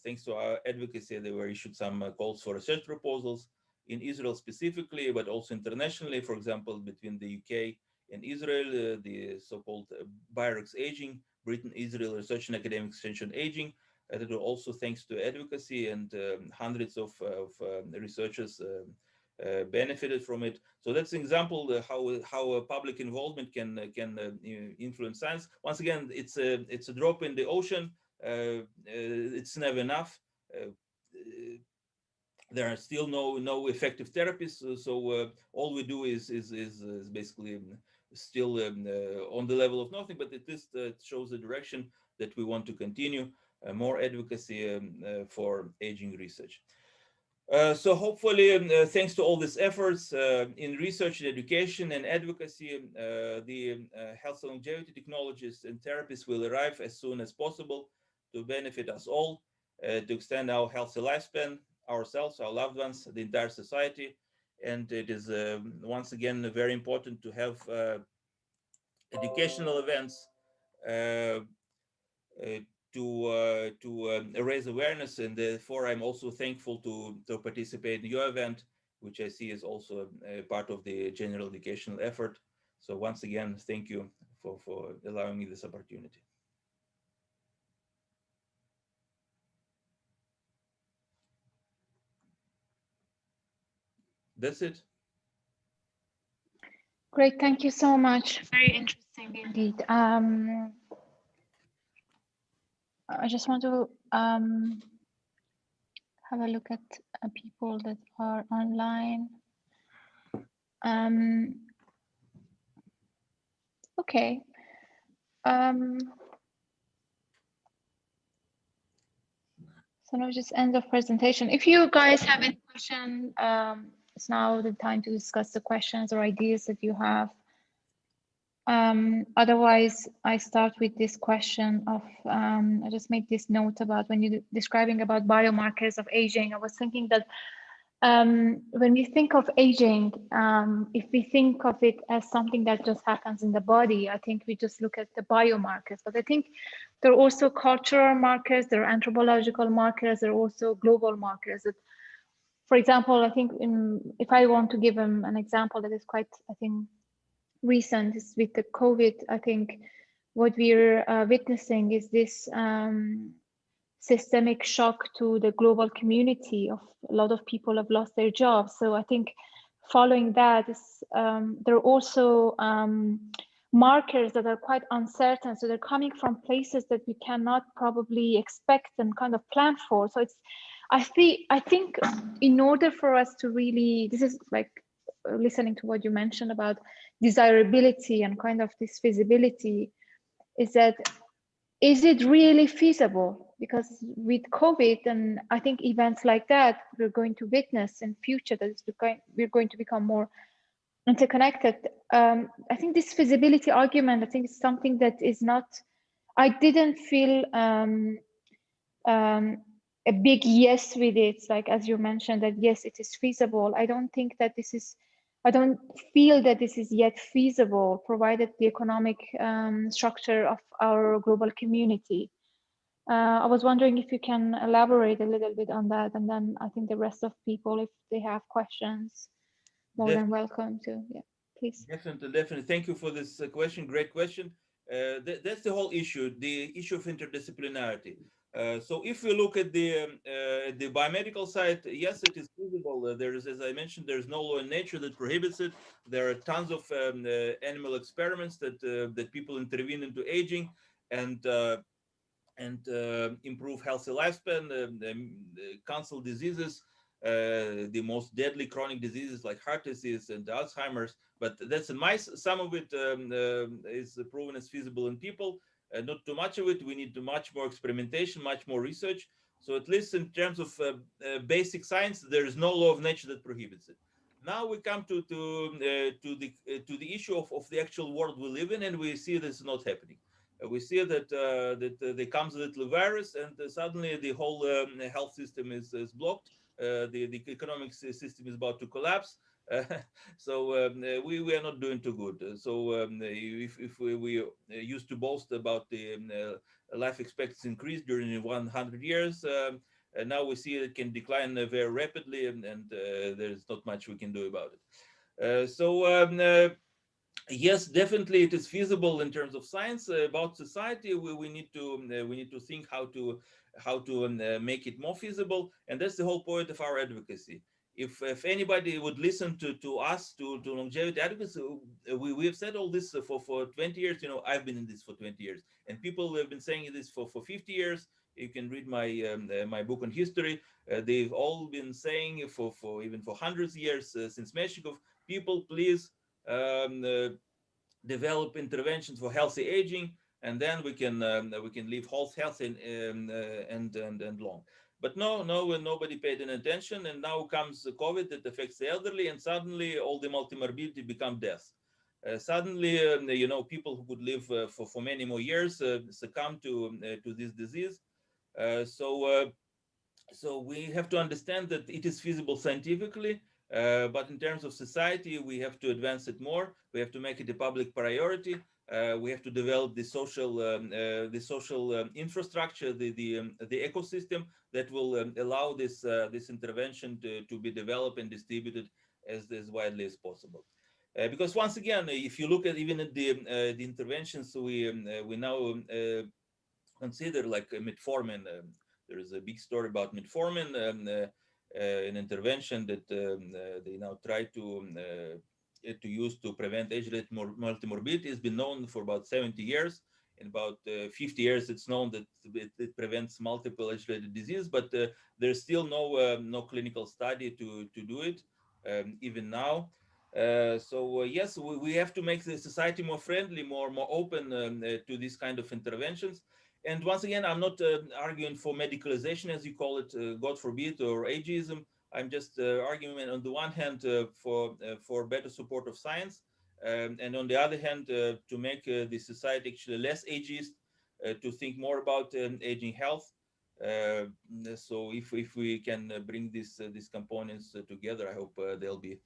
Thanks to our advocacy, there were issued some calls for research proposals in Israel specifically, but also internationally. For example, between the UK and Israel, the so-called BIREX Aging, Britain-Israel Research and Academic Extension Aging. That were also thanks to advocacy, and hundreds of researchers benefited from it. So that's an example how public involvement can influence science. Once again, it's a drop in the ocean. It's never enough. There are still no effective therapies. So all we do is basically still on the level of nothing. But at least it shows the direction that we want to continue. More advocacy for aging research. So hopefully, thanks to all these efforts in research and education and advocacy, the health and longevity technologies and therapies will arrive as soon as possible to benefit us all, to extend our healthy lifespan, ourselves, our loved ones, the entire society. And it is once again very important to have educational events to raise awareness, and therefore I'm also thankful to participate in your event, which I see is also a part of the general educational effort. So once again, thank you for allowing me this opportunity. That's it. Great, thank you so much. Very interesting indeed. I just want to have a look at people that are online. Okay. So now just end of presentation. If you guys have any question, it's now the time to discuss the questions or ideas that you have. Otherwise, I start with this question of, I just made this note about when you're describing about biomarkers of aging. I was thinking that when we think of aging, if we think of it as something that just happens in the body, I think we just look at the biomarkers. But I think there are also cultural markers, there are anthropological markers, there are also global markers. That, for example, I think if I want to give an example that is quite, I think, recent is with the COVID. I think what we're witnessing is this systemic shock to the global community. Of a lot of people have lost their jobs. So I think following that is there are also markers that are quite uncertain. So they're coming from places that we cannot probably expect and kind of plan for. So it's, I think in order for us to really, this is like listening to what you mentioned about desirability and kind of this feasibility, is that, is it really feasible? Because with COVID, and I think events like that, we're going to witness in future that we're going to become more interconnected. I think this feasibility argument, I think is something that is not, I didn't feel a big yes with it. Like, as you mentioned, that yes, it is feasible. I don't think that this is, I don't feel that this is yet feasible, provided the economic structure of our global community. I was wondering if you can elaborate a little bit on that, and then I think the rest of people, if they have questions, more than welcome to. Yeah, please. Definitely, definitely. Thank you for this question. Great question. That's the whole issue, the issue of interdisciplinarity. So if we look at the biomedical side, yes, it is feasible. There is, as I mentioned, there is no law in nature that prohibits it. There are tons of animal experiments that people intervene into aging and improve healthy lifespan, cancel diseases, the most deadly chronic diseases like heart disease and Alzheimer's. But that's in mice. Some of it is proven as feasible in people. Not too much of it. We need much more experimentation, much more research. So at least in terms of basic science, there is no law of nature that prohibits it. Now we come to the issue of the actual world we live in, and we see this is not happening. We see that there comes a little virus, and suddenly the whole health system is blocked. The economic system is about to collapse. So we are not doing too good. So if we used to boast about the life expectancy increase during 100 years, and now we see it can decline very rapidly, and there's not much we can do about it. Yes, definitely, it is feasible in terms of science. About society, we need to think how to make it more feasible, and that's the whole point of our advocacy. If anybody would listen to us, to longevity advocacy, we have said all this for 20 years. You know, I've been in this for 20 years, and people have been saying this for 50 years. You can read my book on history. They've all been saying for even for hundreds of years since Meshikov. People, please develop interventions for healthy aging, and then we can live healthy and long. But nobody paid any attention, and now comes COVID that affects the elderly, and suddenly all the multimorbidity become death. Suddenly, people who could live for many more years succumb to this disease. So we have to understand that it is feasible scientifically, but in terms of society, we have to advance it more. We have to make it a public priority. We have to develop the social infrastructure, the ecosystem that will allow this intervention to be developed and distributed as widely as possible. Because once again, if you look at even at the interventions we now consider, like metformin. There is a big story about metformin, an intervention that they now try to use to prevent age-related multimorbidity. Has been known for about 70 years. In about 50 years, it's known that it prevents multiple age-related disease, but there's still no clinical study to do it, even now. Yes, we have to make the society more friendly, more open to these kind of interventions. And once again, I'm not arguing for medicalization, as you call it, God forbid, or ageism. I'm just arguing on the one hand for better support of science, and on the other hand to make the society actually less ageist, to think more about aging health. So if we can bring these components together, I hope there'll be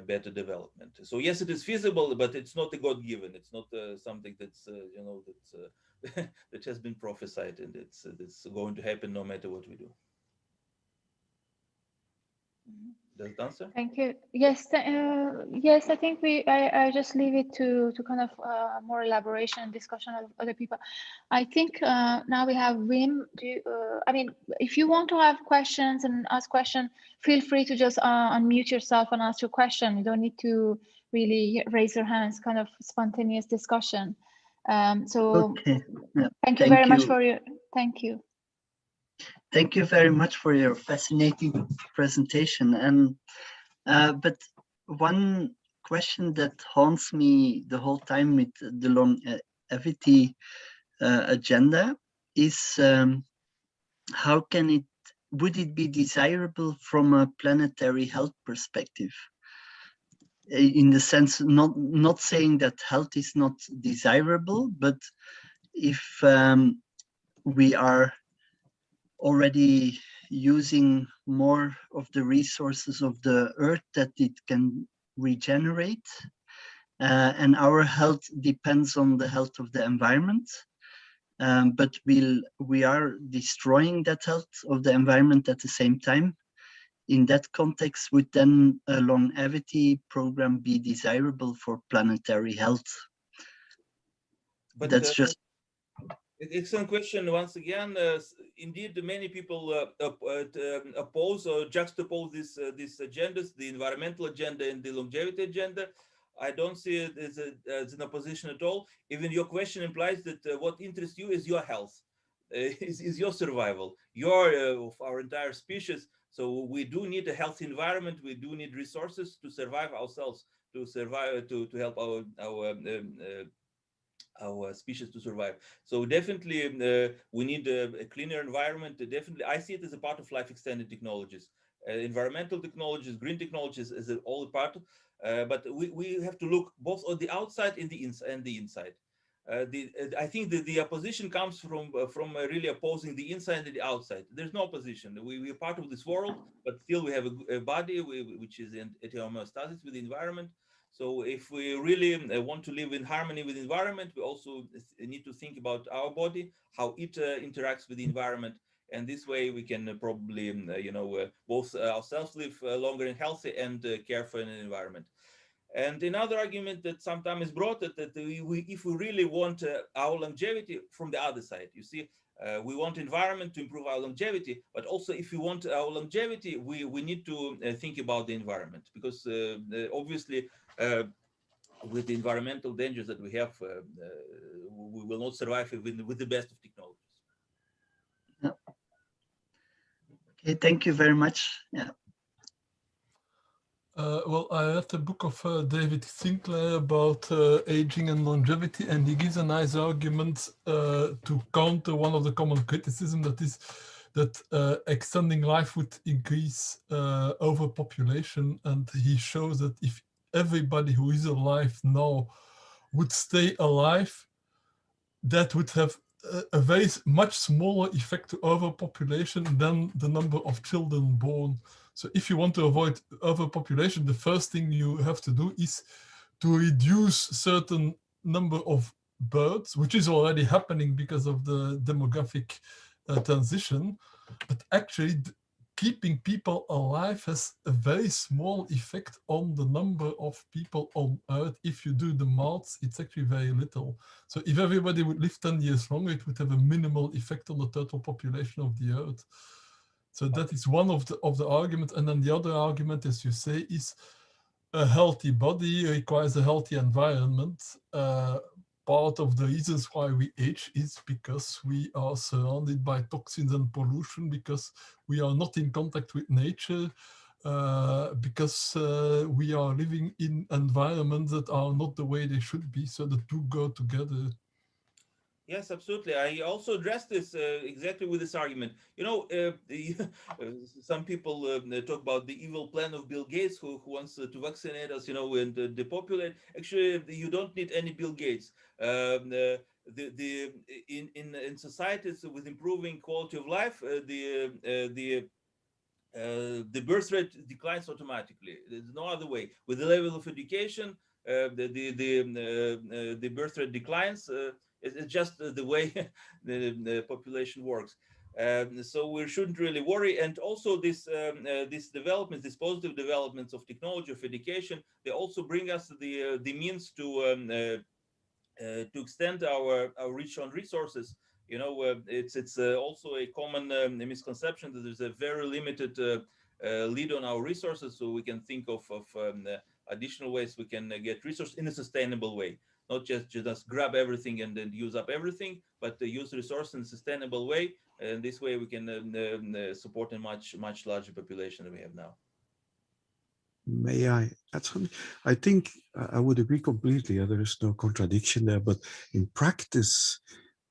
better development. So yes, it is feasible, but it's not a God-given. It's not something that's that has been prophesied, and it's going to happen no matter what we do. Does it answer? Thank you. Yes, yes. I think I just leave it to kind of more elaboration and discussion of other people. I think now we have Wim. I mean, if you want to have questions and ask questions, feel free to just unmute yourself and ask your question. You don't need to really raise your hands. Kind of spontaneous discussion. Okay. Yeah. Thank you very much for your. Thank you. Thank you very much for your fascinating presentation. And but one question that haunts me the whole time with the longevity agenda is how would it be desirable from a planetary health perspective? In the sense, not saying that health is not desirable, but if we are already using more of the resources of the earth that it can regenerate, and our health depends on the health of the environment, but we are destroying that health of the environment at the same time. In that context, would then a longevity program be desirable for planetary health? But That's just excellent question. Once again, indeed, many people oppose or juxtapose these agendas, the environmental agenda and the longevity agenda. I don't see it as an opposition at all. Even your question implies that what interests you is your health, is your survival, of our entire species. So we do need a healthy environment. We do need resources to survive ourselves, to survive, to help our species to survive. So definitely we need a cleaner environment. Definitely, I see it as a part of life extended technologies. Environmental technologies, green technologies is all a part, but we have to look both on the outside and the inside. I think the opposition comes from really opposing the inside and the outside. There's no opposition. We are part of this world, but still we have a body which is in homeostasis with the environment. So if we really want to live in harmony with the environment, we also need to think about our body, how it interacts with the environment. And this way we can probably, both ourselves live longer and healthy and care for an environment. And another argument that sometimes is brought that if we really want our longevity from the other side, you see, we want environment to improve our longevity, but also if we want our longevity, we need to think about the environment, because obviously with the environmental dangers that we have, we will not survive even with the best of technologies. Yeah. Okay, thank you very much. Yeah. Well, I read the book of David Sinclair about aging and longevity, and he gives a nice argument to counter one of the common criticism, that is that extending life would increase overpopulation. And he shows that if everybody who is alive now would stay alive, that would have a very much smaller effect to overpopulation than the number of children born. So if you want to avoid overpopulation, the first thing you have to do is to reduce certain number of births, which is already happening because of the demographic transition. But actually, keeping people alive has a very small effect on the number of people on Earth. If you do the maths, it's actually very little. So if everybody would live 10 years longer, it would have a minimal effect on the total population of the Earth. So that is one of the arguments. And then the other argument, as you say, is a healthy body requires a healthy environment. Part of the reasons why we age is because we are surrounded by toxins and pollution, because we are not in contact with nature, because we are living in environments that are not the way they should be. So the two go together. Yes, absolutely. I also addressed this exactly with this argument. You know, some people talk about the evil plan of Bill Gates, who wants to vaccinate us, you know, and depopulate. Actually, you don't need any Bill Gates. In societies with improving quality of life, the birth rate declines automatically. There's no other way. With the level of education, the birth rate declines. It's just the way the population works. So we shouldn't really worry. And also this development, these positive developments of technology, of education, they also bring us the means to extend our reach on resources. You know, it's also a common misconception that there's a very limited lead on our resources. So we can think of additional ways we can get resources in a sustainable way. Not just grab everything and then use up everything, but use resources in a sustainable way. And this way we can support a much larger population than we have now. May I add something? I think I would agree completely. There is no contradiction there, but in practice,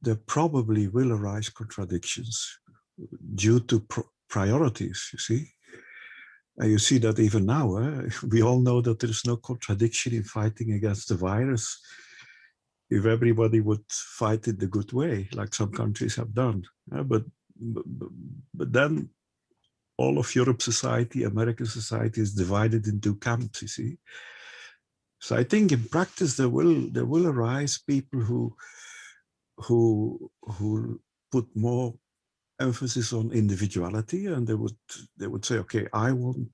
there probably will arise contradictions due to priorities, you see. And you see that even now, we all know that there is no contradiction in fighting against the virus if everybody would fight it the good way, like some countries have done. But then all of Europe society, American society is divided into camps, you see. So I think in practice there will arise people who who put more emphasis on individuality, and they would say, okay, I want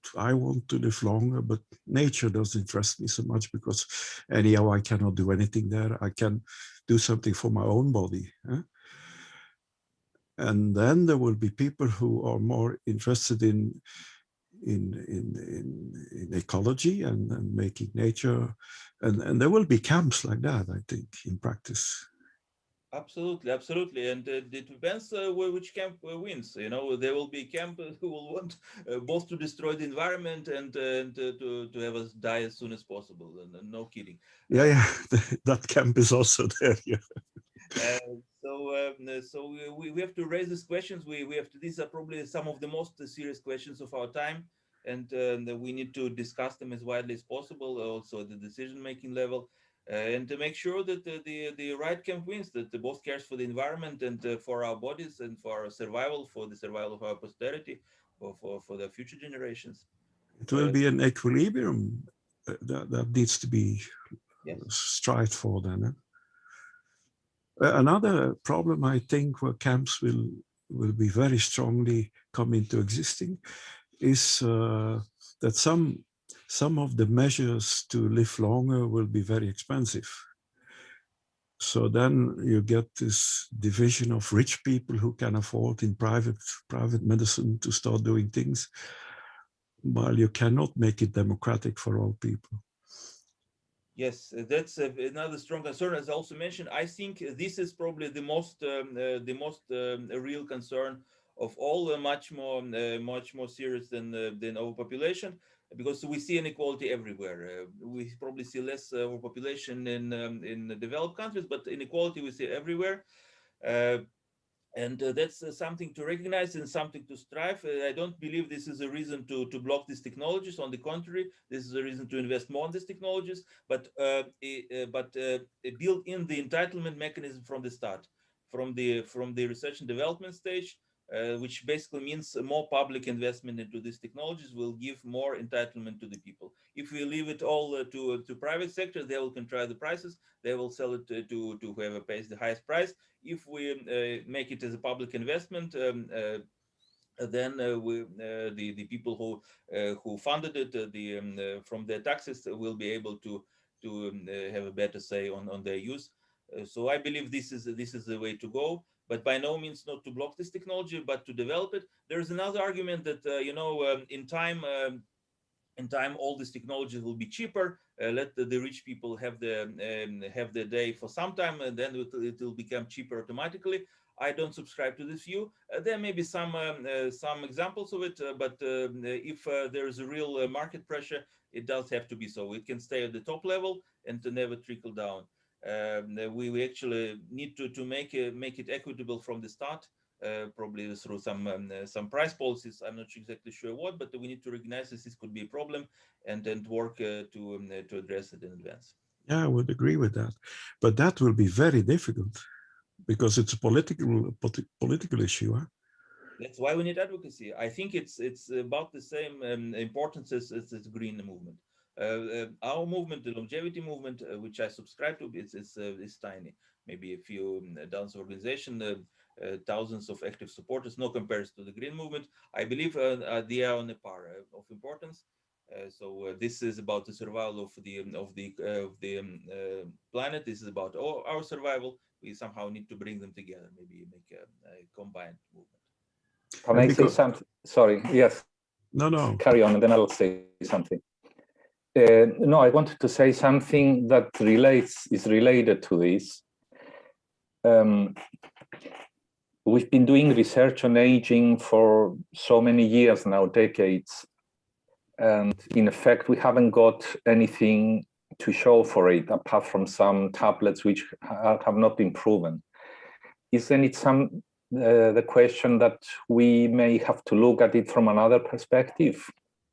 to live longer, but nature doesn't interest me so much because anyhow I cannot do anything there. I can do something for my own body. And then there will be people who are more interested in ecology and making nature, and there will be camps like that, I think, in practice. Absolutely, absolutely, and it depends which camp wins. You know, there will be camp who will want both to destroy the environment and to have us die as soon as possible. And no kidding. Yeah, that camp is also there. Yeah. So we have to raise these questions. We have to. These are probably some of the most serious questions of our time, and we need to discuss them as widely as possible, also at the decision-making level. And to make sure that the right camp wins, that both cares for the environment and for our bodies and for our survival, for the survival of our posterity, for the future generations. It will be an equilibrium that needs to be strived for then. Another problem, I think, where camps will be very strongly come into existing is that some of the measures to live longer will be very expensive. So then you get this division of rich people who can afford in private medicine to start doing things, while you cannot make it democratic for all people. Yes, that's another strong concern. As I also mentioned, I think this is probably the most real concern of all, much more serious than overpopulation, because we see inequality everywhere. We probably see less overpopulation in developed countries, but inequality we see everywhere. And that's something to recognize and something to strive. I don't believe this is a reason to block these technologies. On the contrary, this is a reason to invest more in these technologies, but build in the entitlement mechanism from the start, from the research and development stage, which basically means more public investment into these technologies will give more entitlement to the people. If we leave it all to private sector, they will control the prices. They will sell it to whoever pays the highest price. If we make it as a public investment, then the people who funded it from their taxes will be able to have a better say on their use. So I believe this is the way to go, but by no means not to block this technology, but to develop it. There is another argument that in time all these technologies will be cheaper. Let the rich people have the day for some time, and then it will become cheaper automatically. I don't subscribe to this view. There may be some examples of it, but if there is a real market pressure, it does have to be so. It can stay at the top level and to never trickle down. We actually need to make it equitable from the start. Probably through some price policies. I'm not exactly sure what, but we need to recognize this could be a problem and work to address it in advance. Yeah, I would agree with that, but that will be very difficult because it's a political issue. Huh? That's why we need advocacy. I think it's about the same importance as the green movement. Our movement, the longevity movement, which I subscribe to, is tiny. Maybe a few dozen organizations, thousands of active supporters. No comparison to the green movement. I believe they are on a par of importance. So this is about the survival of the planet. This is about our survival. We somehow need to bring them together. Maybe make a combined movement. Can I say something? Sorry. Yes. No. Carry on, and then I'll say something. No, I wanted to say something that is related to this. We've been doing research on aging for so many years now, decades, and in effect, we haven't got anything to show for it apart from some tablets which have not been proven. Isn't it the question that we may have to look at it from another perspective?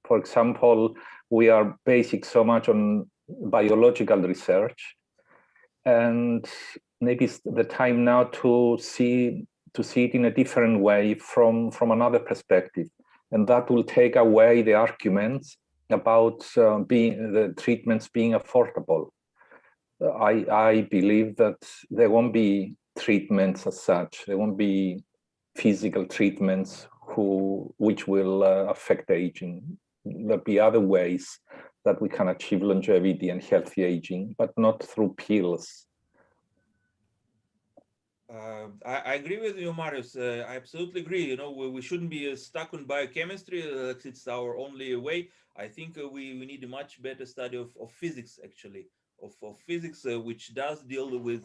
For example, we are basing so much on biological research, and maybe it's the time now to see it in a different way from another perspective, and that will take away the arguments about the treatments being affordable. I believe that there won't be treatments as such. There won't be physical treatments which will affect aging. There'll be other ways that we can achieve longevity and healthy aging, but not through pills. I agree with you, Marius. I absolutely agree. You know, we shouldn't be stuck on biochemistry. It's our only way. I think we need a much better study of physics, actually, of physics, which does deal with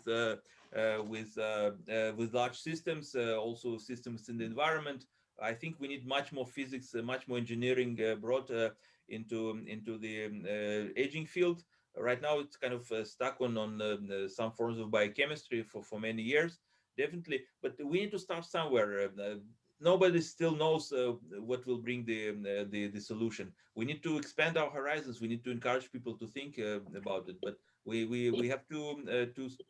large systems, also systems in the environment. I think we need much more physics, much more engineering brought into the aging field. Right now, it's kind of stuck on some forms of biochemistry for many years. Definitely, but we need to start somewhere. Nobody still knows what will bring the solution. We need to expand our horizons. We need to encourage people to think about it. But we have to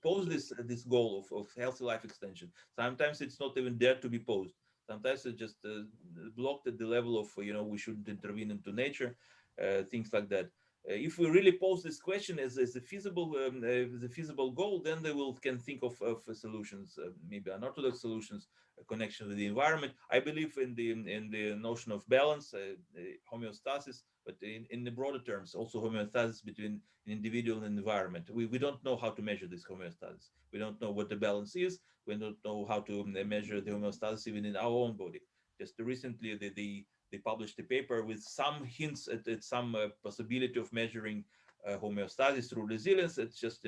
pose this goal of healthy life extension. Sometimes it's not even there to be posed. Sometimes it's just blocked at the level of we should intervene into nature, things like that. If we really pose this question as a feasible goal, then they can think of solutions, maybe unorthodox solutions, a connection with the environment. I believe in the notion of balance, homeostasis, but in the broader terms, also homeostasis between an individual and environment. We don't know how to measure this homeostasis. We don't know what the balance is. We don't know how to measure the homeostasis even in our own body. Just recently, they published a paper with some hints at some possibility of measuring homeostasis through resilience. It's just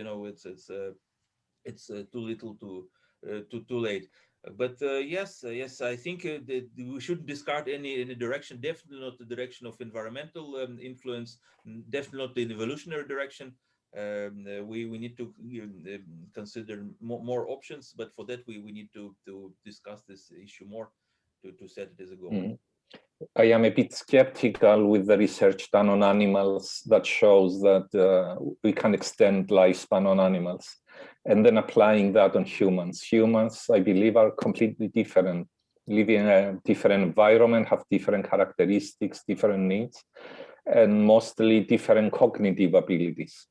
it's too little, too late. But yes, I think that we shouldn't discard any direction. Definitely not the direction of environmental influence. Definitely not the evolutionary direction. We need to consider more options. But for that, we need to discuss this issue more to set it as a goal. Mm-hmm. I am a bit skeptical with the research done on animals that shows that we can extend lifespan on animals, and then applying that on humans. Humans, I believe, are completely different, live in a different environment, have different characteristics, different needs, and mostly different cognitive abilities.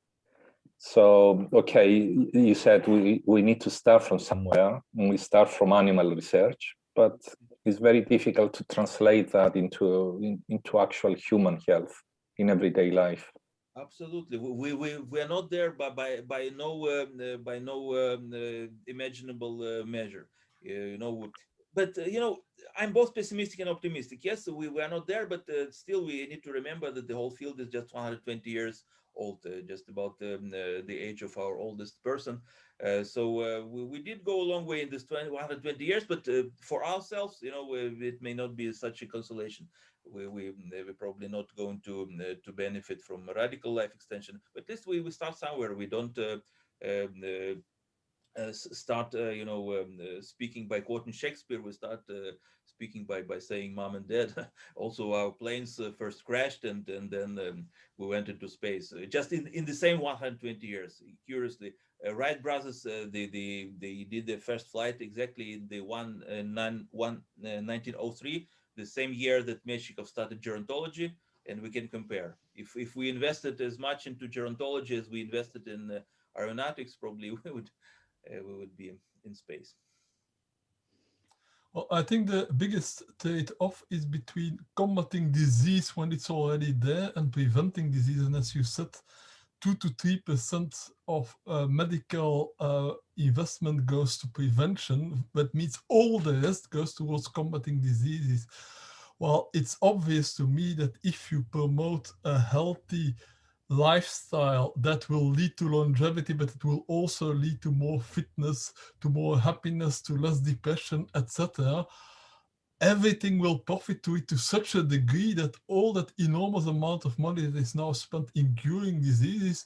So, okay, you said we need to start from somewhere, and we start from animal research, but it's very difficult to translate that into actual human health in everyday life. Absolutely, we are not there by no imaginable measure, But I'm both pessimistic and optimistic. Yes, we are not there, but still we need to remember that the whole field is just 120 years old, just about the age of our oldest person. So we did go a long way in this 120 years, but for ourselves, it may not be such a consolation. We're probably not going to benefit from radical life extension, but at least we start somewhere. We don't start speaking by quoting Shakespeare. We start speaking by saying mom and dad. Also our planes first crashed, and then we went into space, just in the same 120 years. Curiously, Wright brothers, they did their first flight exactly in the 1903, the same year that Meshikov started gerontology, and we can compare. If we invested as much into gerontology as we invested in aeronautics, probably we would be in space. Well, I think the biggest trade-off is between combating disease when it's already there and preventing disease. And as you said, 2 to 3% of medical investment goes to prevention. That means all the rest goes towards combating diseases. Well, it's obvious to me that if you promote a healthy lifestyle, that will lead to longevity, but it will also lead to more fitness, to more happiness, to less depression, etc. Everything will profit to it to such a degree that all that enormous amount of money that is now spent in curing diseases,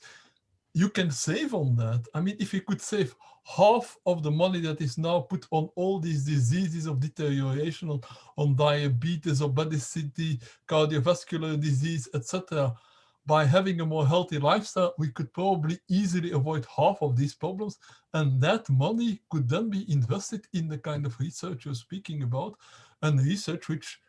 you can save on that. I mean, if you could save half of the money that is now put on all these diseases of deterioration, on diabetes, obesity, cardiovascular disease, etc., by having a more healthy lifestyle, we could probably easily avoid half of these problems. And that money could then be invested in the kind of research you're speaking about, and research which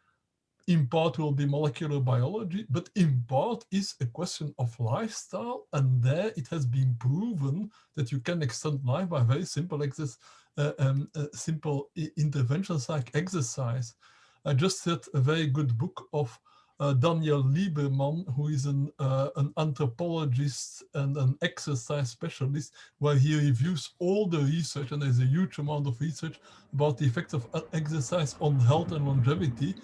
in part will be molecular biology, but in part is a question of lifestyle. And there it has been proven that you can extend life by very simple interventions like exercise. I just read a very good book of Daniel Lieberman, who is an anthropologist and an exercise specialist, where he reviews all the research, and there's a huge amount of research about the effects of exercise on health and longevity.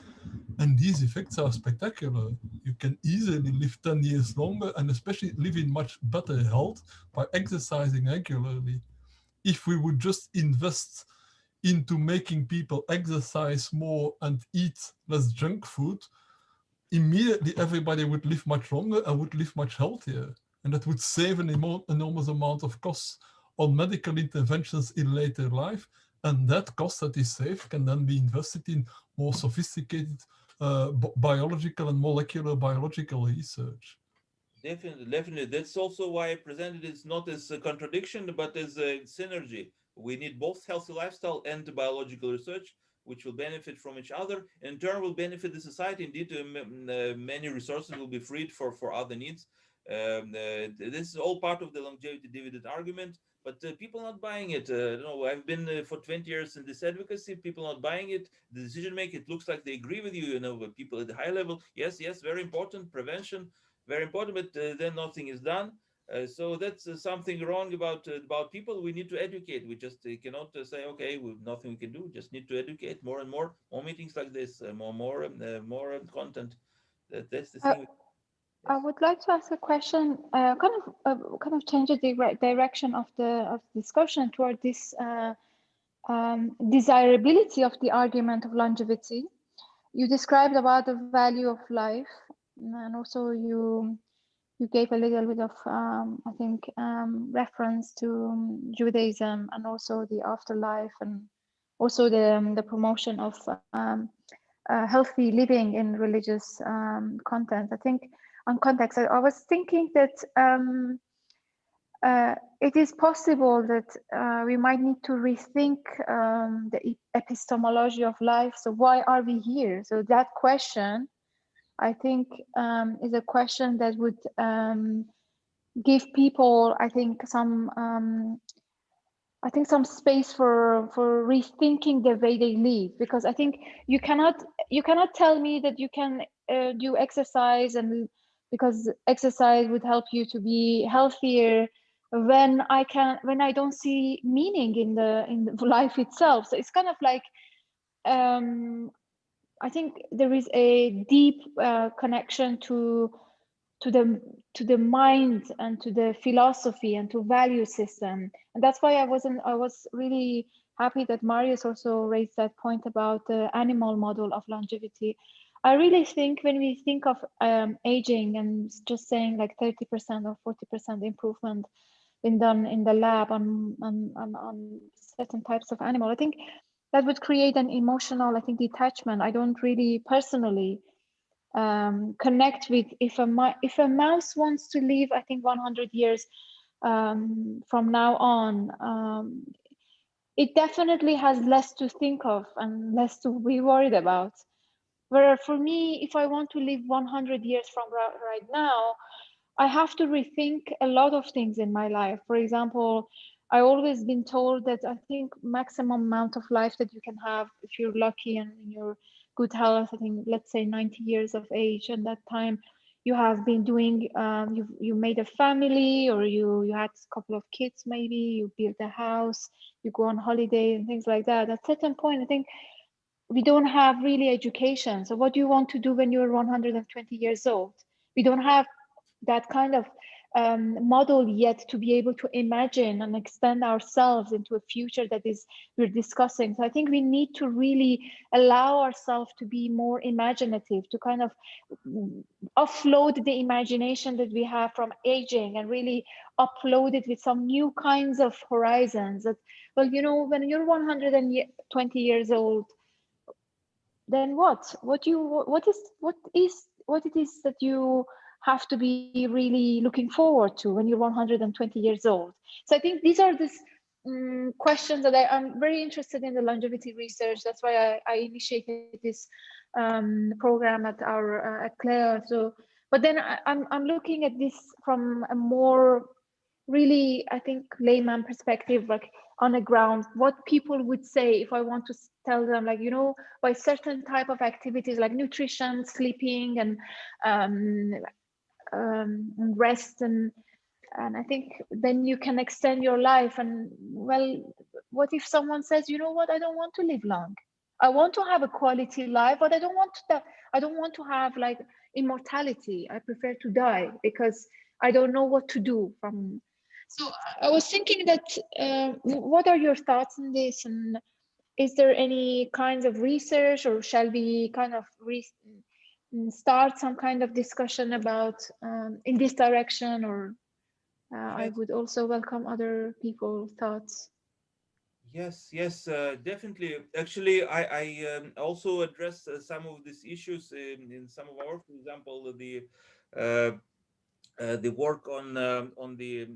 And these effects are spectacular. You can easily live 10 years longer, and especially live in much better health by exercising regularly. If we would just invest into making people exercise more and eat less junk food, immediately everybody would live much longer and would live much healthier. And that would save an enormous amount of costs on medical interventions in later life. And that cost that is saved can then be invested in more sophisticated biological and molecular biological research. Definitely. That's also why I presented it not as a contradiction, but as a synergy. We need both healthy lifestyle and biological research, which will benefit from each other. In turn, will benefit the society. Indeed, many resources will be freed for other needs. This is all part of the longevity dividend argument, but people not buying it. No, I've been for 20 years in this advocacy. People not buying it. The decision making, it looks like they agree with you. People at the high level. Yes, very important. Prevention, very important, but then nothing is done. So that's something wrong about people. We need to educate. We just cannot say, okay, nothing we can do. Just need to educate more and more meetings like this, more content. That's the thing. I would like to ask a question, kind of change the direction of the discussion toward this desirability of the argument of longevity. You described about the value of life, and also you gave a little bit of I think reference to Judaism and also the afterlife, and also the promotion of healthy living in religious content. I think on context, I was thinking that it is possible that we might need to rethink the epistemology of life. So why are we here? So that question, I think, is a question that would give people, I think, some space for rethinking the way they live, because I think you cannot tell me that you can do exercise and because exercise would help you to be healthier when I don't see meaning in the life itself. So it's kind of like I think there is a deep connection to the mind and to the philosophy and to value system, and that's why I was really happy that Marius also raised that point about the animal model of longevity. I really think when we think of aging and just saying like 30% or 40% improvement been done in the lab on certain types of animal, I think that would create an emotional, I think, detachment. I don't really personally connect with if a mouse wants to live, I think 100 years from now on, it definitely has less to think of and less to be worried about. Where for me, if I want to live 100 years from right now, I have to rethink a lot of things in my life. For example, I always been told that I think maximum amount of life that you can have if you're lucky and you're good health, I think, let's say 90 years of age, and that time you have been doing, you made a family, or you had a couple of kids, maybe you build a house, you go on holiday and things like that. At a certain point, I think we don't have really education. So what do you want to do when you're 120 years old? We don't have that kind of model yet to be able to imagine and extend ourselves into a future that is we're discussing. So I think we need to really allow ourselves to be more imaginative, to kind of offload the imagination that we have from aging and really upload it with some new kinds of horizons. That, well, you know, when you're 120 years old, then what it is that you have to be really looking forward to when you're 120 years old. So I think these are these questions that I'm very interested in the longevity research. That's why I initiated this program at our at Claire. So, but then I'm looking at this from a more really, I think, layman perspective, like on the ground, what people would say if I want to tell them, like, you know, by certain type of activities like nutrition, sleeping, and rest, and I think then you can extend your life. And well, what if someone says, you know what, I don't want to live long. I want to have a quality life, but I don't want to have like immortality. I prefer to die because I don't know what to do from. So I was thinking that, what are your thoughts on this? And is there any kinds of research, or shall we kind of start some kind of discussion about in this direction? Or I would also welcome other people's thoughts. Yes, yes, definitely. Actually, I also address some of these issues in some of our, for example, the work on the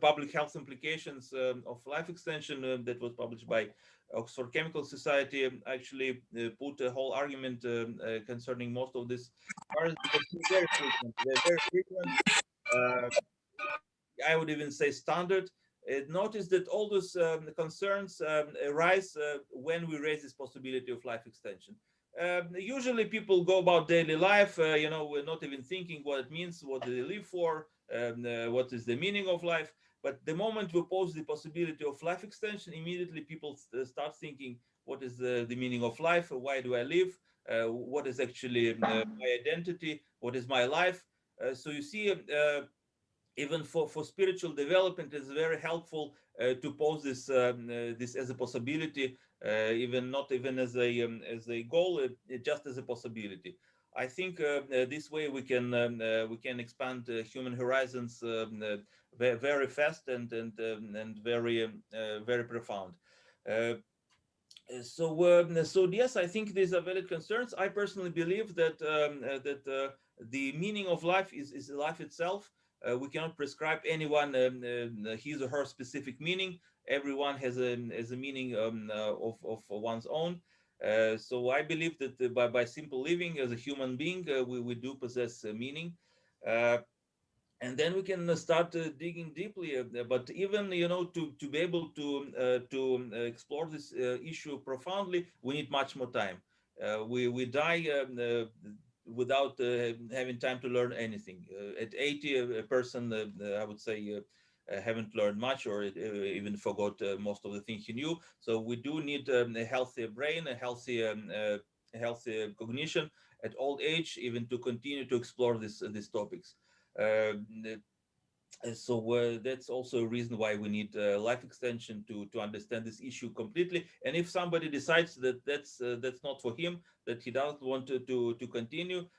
public health implications of life extension that was published by Oxford Chemical Society. Actually put a whole argument concerning most of this because they're very frequent. They're very frequent. I would even say standard. Notice that all those concerns arise when we raise this possibility of life extension. Usually people go about daily life, you know, we're not even thinking what it means, what do they live for, what is the meaning of life. But the moment we pose the possibility of life extension, immediately people start thinking, what is the meaning of life? Why do I live? What is actually my identity? What is my life? So you see, even for spiritual development, it's very helpful to pose this this as a possibility, even not even as a goal, just as a possibility. I think this way we can expand human horizons very fast and very profound. Uh, so yes, I think these are valid concerns. I personally believe that the meaning of life is life itself. We cannot prescribe anyone his or her specific meaning. Everyone has a meaning of one's own. So I believe that by simple living as a human being, we do possess meaning. And then we can start digging deeply. But even, you know, to be able to explore this issue profoundly, we need much more time. We die without having time to learn anything. At 80, a person, I would say, haven't learned much, or even forgot most of the things he knew. So we do need a healthy brain, a healthy cognition at old age, even to continue to explore these topics. Uh, so that's also a reason why we need life extension to understand this issue completely. And if somebody decides that that's not for him, that he doesn't want to continue,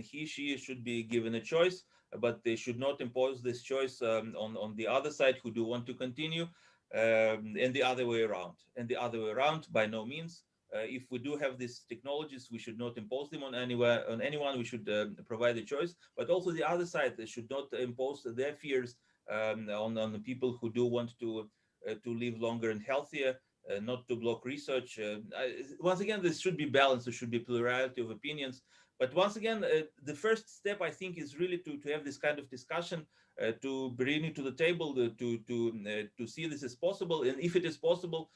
she should be given a choice, but they should not impose this choice on the other side who do want to continue, and the other way around. And the other way around, by no means. If we do have these technologies, we should not impose them on anyone. We should provide a choice. But also the other side, they should not impose their fears on the people who do want to live longer and healthier, not to block research. Once again, this should be balanced. There should be plurality of opinions. But once again, the first step, I think, is really to have this kind of discussion, to bring it to the table, to see this as possible, and if it is possible,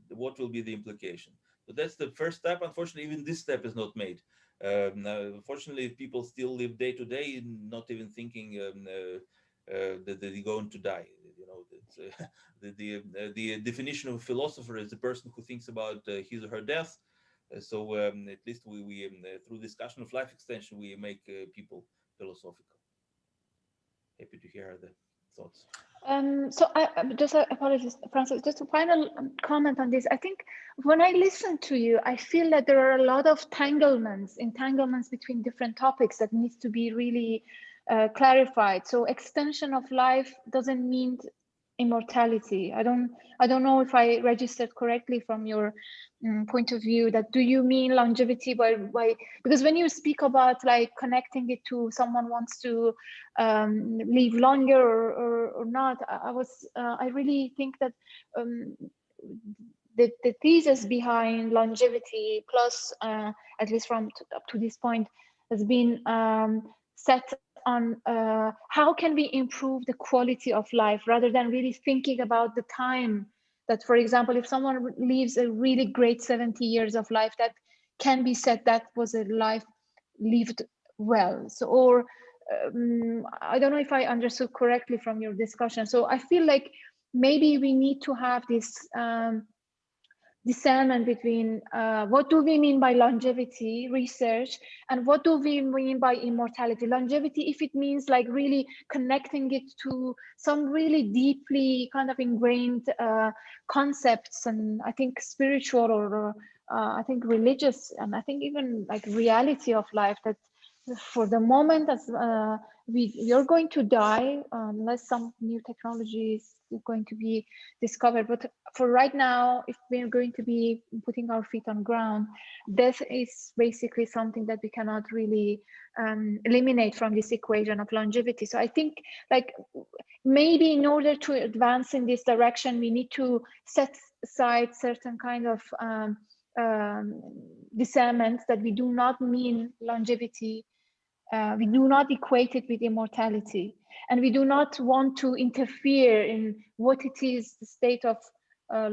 what will be the implication. So that's the first step. Unfortunately, even this step is not made. Unfortunately, people still live day to day, not even thinking that they're going to die. You know, the definition of a philosopher is the person who thinks about his or her death. So at least we through discussion of life extension, we make people philosophical. Happy to hear the thoughts. So I just apologies, Francis, just a final comment on this. I think when I listen to you, I feel that there are a lot of entanglements between different topics that needs to be really clarified. So extension of life doesn't mean immortality. I don't know if I registered correctly from your point of view. That do you mean longevity by because when you speak about like connecting it to someone wants to live longer or not, I really think that the thesis behind longevity plus, at least up to this point, has been set on how can we improve the quality of life rather than really thinking about the time that, for example, if someone lives a really great 70 years of life, that can be said that was a life lived well. So, or I don't know if I understood correctly from your discussion. So I feel like maybe we need to have this discernment between what do we mean by longevity research and what do we mean by immortality. Longevity, if it means like really connecting it to some really deeply kind of ingrained concepts, and I think spiritual or I think religious, and I think even like reality of life, that for the moment as you're going to die unless some new technology is going to be discovered. But for right now, if we're going to be putting our feet on ground, death is basically something that we cannot really eliminate from this equation of longevity. So I think like maybe in order to advance in this direction, we need to set aside certain kind of discernment that we do not mean longevity. We do not equate it with immortality, and we do not want to interfere in what it is, the state of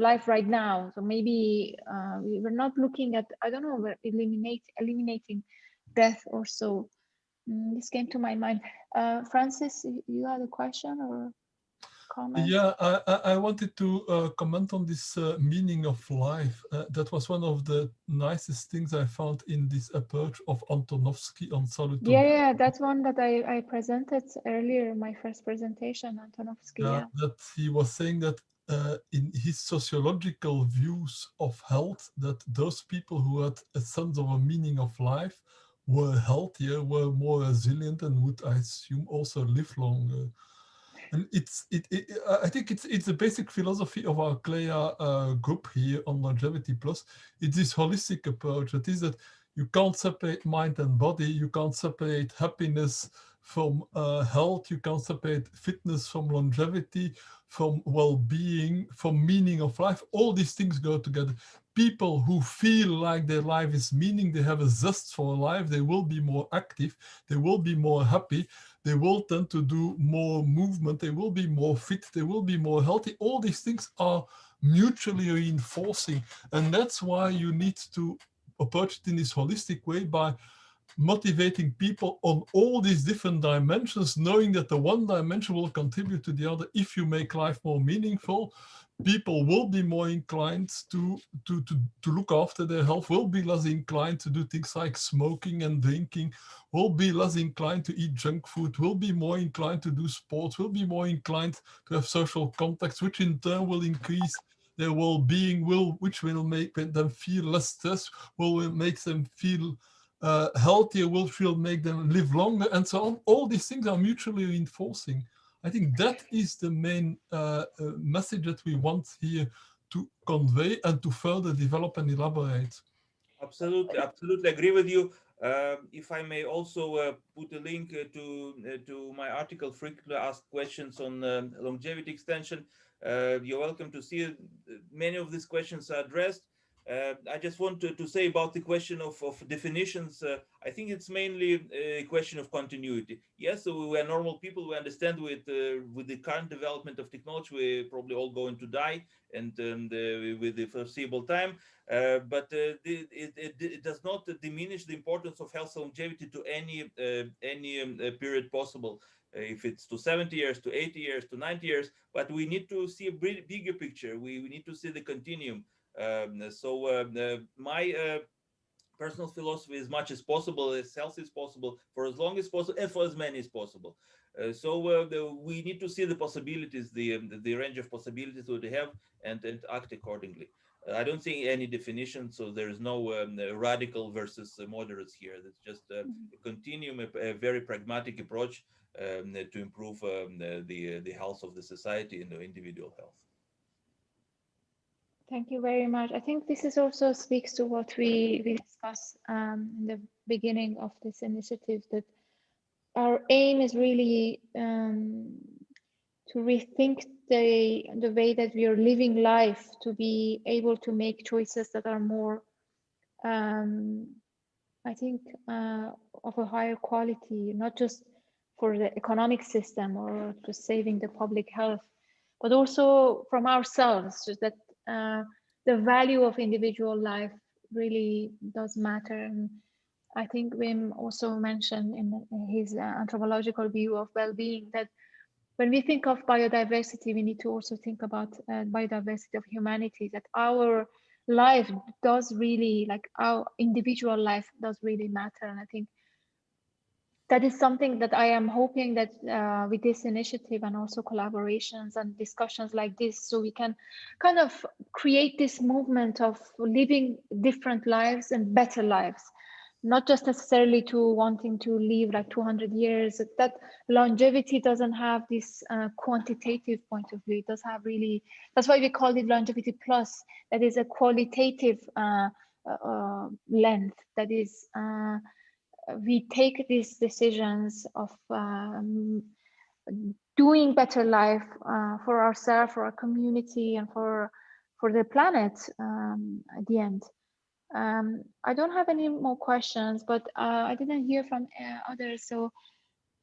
life right now. So maybe we're not looking at, I don't know, we're eliminating death or so. This came to my mind. Francis, you had a question or comment? Yeah, I wanted to comment on this meaning of life. That was one of the nicest things I found in this approach of Antonovsky on salutogenesis. Yeah, that's one that I presented earlier, my first presentation, Antonovsky. Yeah, that he was saying that in his sociological views of health, that those people who had a sense of a meaning of life were healthier, were more resilient, and would, I assume, also live longer. And I think it's the basic philosophy of our CLEA group here on Longevity Plus. It's this holistic approach. That is that you can't separate mind and body. You can't separate happiness from health. You can't separate fitness from longevity, from well-being, from meaning of life. All these things go together. People who feel like their life is meaning, they have a zest for life, they will be more active, they will be more happy, they will tend to do more movement, they will be more fit, they will be more healthy. All these things are mutually reinforcing. And that's why you need to approach it in this holistic way, by motivating people on all these different dimensions, knowing that the one dimension will contribute to the other. If you make life more meaningful, people will be more inclined to look after their health, will be less inclined to do things like smoking and drinking, will be less inclined to eat junk food, will be more inclined to do sports, will be more inclined to have social contacts, which in turn will increase their well-being, which will make them feel less stressed, will make them feel healthier, will make them live longer, and so on. All these things are mutually reinforcing. I think that is the main message that we want here to convey and to further develop and elaborate. Absolutely, absolutely agree with you. If I may also put a link to my article, Frequently Asked Questions on Longevity Extension. You're welcome to see many of these questions are addressed. I just want to say about the question of definitions. I think it's mainly a question of continuity. Yes, so we are normal people. We understand with the current development of technology, we're probably all going to die, and with the foreseeable time. But it does not diminish the importance of health longevity to any period possible. If it's to 70 years, to 80 years, to 90 years, but we need to see a bigger picture. We need to see the continuum. My personal philosophy, as much as possible, as health as possible, for as long as possible, and for as many as possible. We need to see the possibilities, the range of possibilities that we have, and act accordingly. I don't see any definition, so there is no radical versus moderates here. It's just a continuum, a very pragmatic approach to improve the health of the society and the individual health. Thank you very much. I think this is also speaks to what we discussed in the beginning of this initiative, that our aim is really rethink the way that we are living life, to be able to make choices that are more, I think, of a higher quality, not just for the economic system or just saving the public health, but also from ourselves, so that the value of individual life really does matter. And I think Wim also mentioned in his anthropological view of well-being that when we think of biodiversity, we need to also think about biodiversity of humanity, that our life does really, like our individual life does really matter. And I think that is something that I am hoping that with this initiative and also collaborations and discussions like this, so we can kind of create this movement of living different lives and better lives, not just necessarily to wanting to live like 200 years. That longevity doesn't have this quantitative point of view. It does have really, that's why we call it longevity plus. That is a qualitative length. That is, we take these decisions of doing better life for ourselves, for our community, and for the planet at the end. I don't have any more questions, but I didn't hear from others, so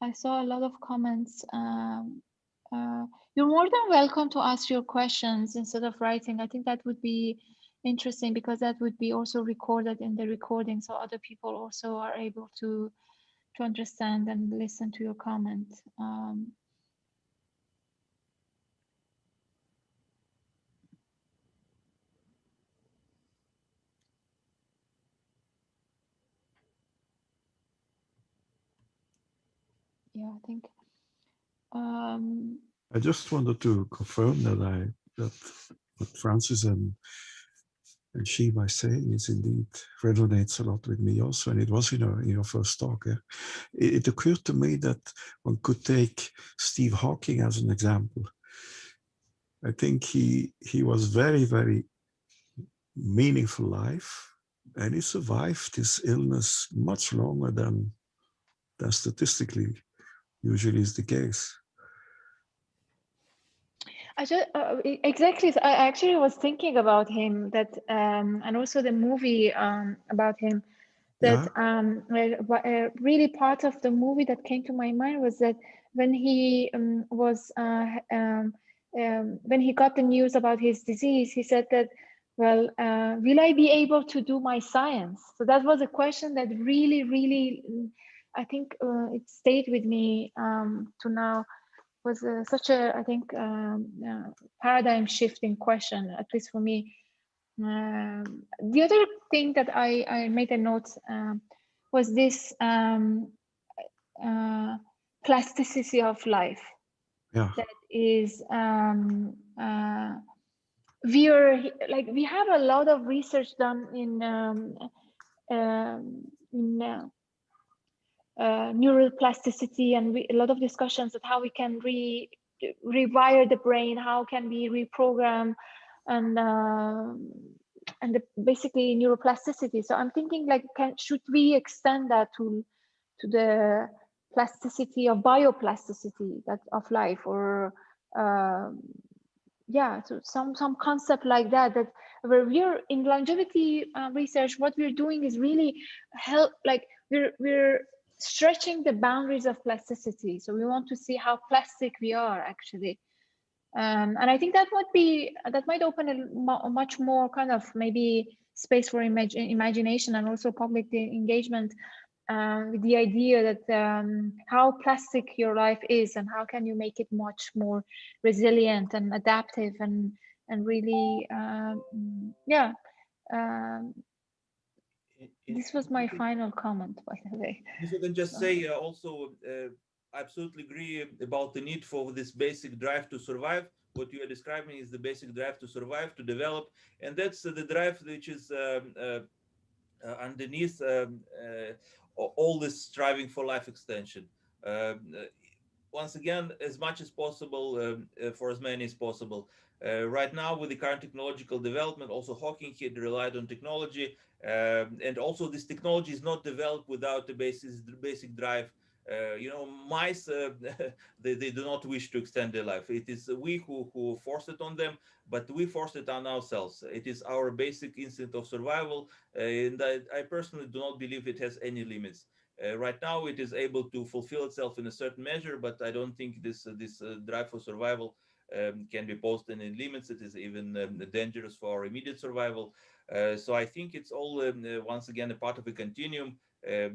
I saw a lot of comments. You're more than welcome to ask your questions instead of writing. I think that would be interesting, because that would be also recorded in the recording, so other people also are able to understand and listen to your comment. Yeah, I think. I just wanted to confirm that what Francis and she by saying is indeed resonates a lot with me also, and it was in your first talk. Yeah? It occurred to me that one could take Steve Hawking as an example. I think he was very, very meaningful life, and he survived his illness much longer than statistically usually is the case. I just exactly. I actually was thinking about him, that and also the movie about him. That really part of the movie that came to my mind was that when he when he got the news about his disease, he said that, well, will I be able to do my science? So that was a question that really, really, I think it stayed with me to now. Was such a, I think, paradigm shifting question, at least for me. The other thing that I made a note was this plasticity of life. Yeah. That is, we have a lot of research done in neuroplasticity, and a lot of discussions of how we can rewire the brain, how can we reprogram, and basically neuroplasticity. So I'm thinking, like, should we extend that to the plasticity of bioplasticity of life, or yeah, so some concept like that, where we're in longevity research, what we're doing is really help, like we're stretching the boundaries of plasticity. So we want to see how plastic we are actually. And I think that might open a much more kind of maybe space for imagination and also public engagement with the idea that how plastic your life is, and how can you make it much more resilient and adaptive, and really yeah. This was my final comment, by the way. If I can just say also, I absolutely agree about the need for this basic drive to survive. What you are describing is the basic drive to survive, to develop, and that's the drive which is underneath all this striving for life extension. Once again, as much as possible, for as many as possible. Right now, with the current technological development, also Hawking had relied on technology, and also this technology is not developed without the basic drive You know, mice, they do not wish to extend their life. It is we who force it on them, but we force it on ourselves. It is our basic instinct of survival, and I personally do not believe it has any limits. Right now, it is able to fulfill itself in a certain measure, but I don't think this drive for survival can be posed any limits. It is even dangerous for our immediate survival. So I think it's all once again a part of a continuum.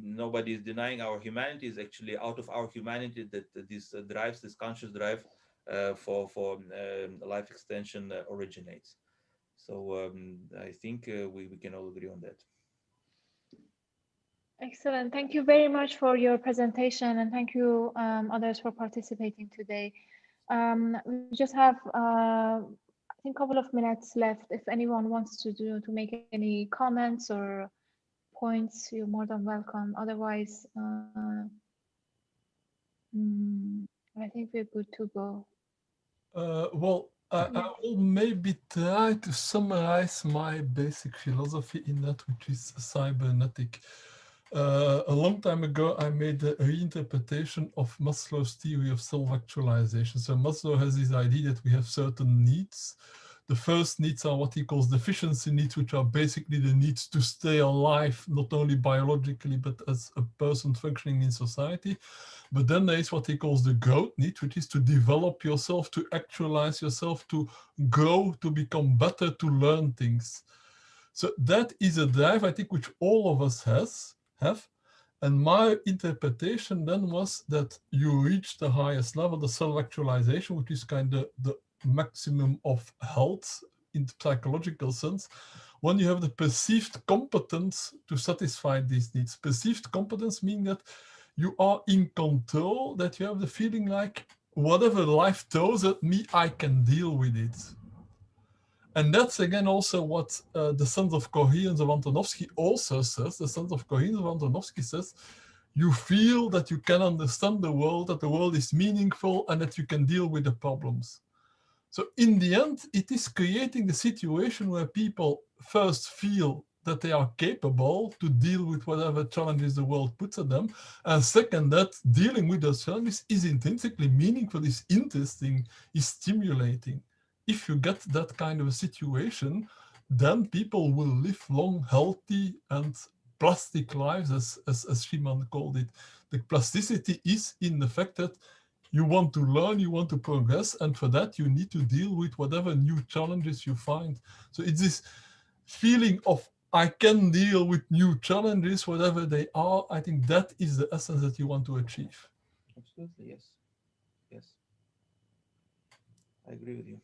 Nobody is denying our humanity. Is actually out of our humanity that this drives, this conscious drive for life extension originates. So I think we can all agree on that. Excellent. Thank you very much for your presentation, and thank you others for participating today. We just have, I think, a couple of minutes left. If anyone wants to make any comments or points, you're more than welcome. Otherwise, I think we're good to go. Well, I will maybe try to summarize my basic philosophy in that, which is cybernetic. A long time ago, I made a reinterpretation of Maslow's theory of self-actualization. So Maslow has this idea that we have certain needs. The first needs are what he calls deficiency needs, which are basically the needs to stay alive, not only biologically, but as a person functioning in society. But then there is what he calls the growth need, which is to develop yourself, to actualize yourself, to grow, to become better, to learn things. So that is a drive, I think, which all of us have. And my interpretation then was that you reach the highest level, the self-actualization, which is kind of the maximum of health in the psychological sense, when you have the perceived competence to satisfy these needs. Perceived competence meaning that you are in control, that you have the feeling like whatever life throws at me, I can deal with it. And that's again also what the sense of coherence of Antonovsky also says. The sense of coherence of Antonovsky says, you feel that you can understand the world, that the world is meaningful, and that you can deal with the problems. So in the end, it is creating the situation where people first feel that they are capable to deal with whatever challenges the world puts at them. And second, that dealing with those challenges is intrinsically meaningful, is interesting, is stimulating. If you get that kind of a situation, then people will live long, healthy, and plastic lives, as Shimon called it. The plasticity is in the fact that you want to learn, you want to progress, and for that you need to deal with whatever new challenges you find. So it's this feeling of I can deal with new challenges, whatever they are. I think that is the essence that you want to achieve. Absolutely, yes. Yes. I agree with you.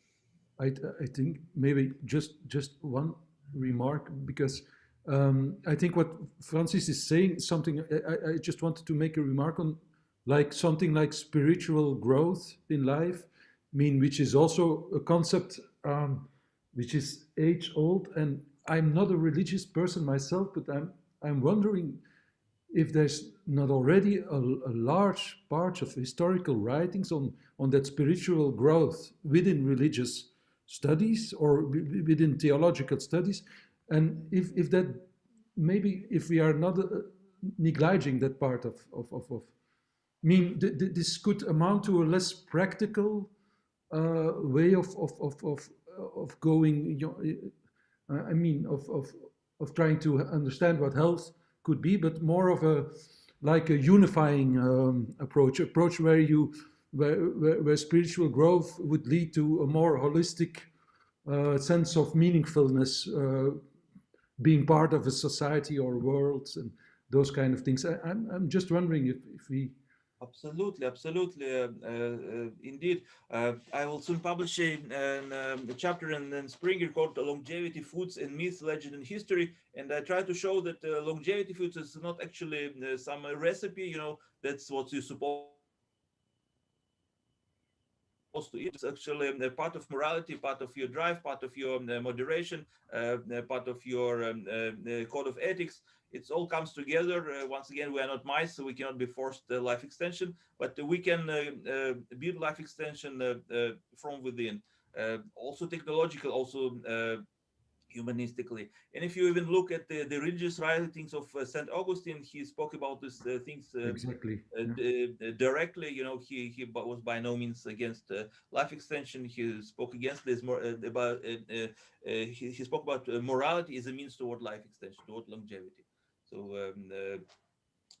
I think maybe just one remark, because I think what Francis is saying is something I just wanted to make a remark on, like something like spiritual growth in life, which is also a concept which is age old. And I'm not a religious person myself, but I'm wondering if there's not already a large part of historical writings on that spiritual growth within religious studies or within theological studies, and if that maybe if we are not neglecting that part of this could amount to a less practical way of going. Of trying to understand what health could be, but more of a unifying approach where spiritual growth would lead to a more holistic sense of meaningfulness, being part of a society or world and those kind of things. I'm just wondering if we. Absolutely, indeed. I will soon publish a chapter in Springer called Longevity, Foods and Myth, Legend and History. And I try to show that longevity foods is not actually some recipe, you know, that's what you're supposed to eat. It's actually a part of morality, part of your drive, part of your moderation, part of your code of ethics. It all comes together. Once again, we are not mice, so we cannot be forced life extension, but we can build life extension from within. Also technological, also humanistically. And if you even look at the religious writings of St. Augustine, he spoke about these things Exactly. Yeah. directly. You know, he was by no means against life extension. He spoke against this more about he spoke about morality as a means toward life extension, toward longevity. So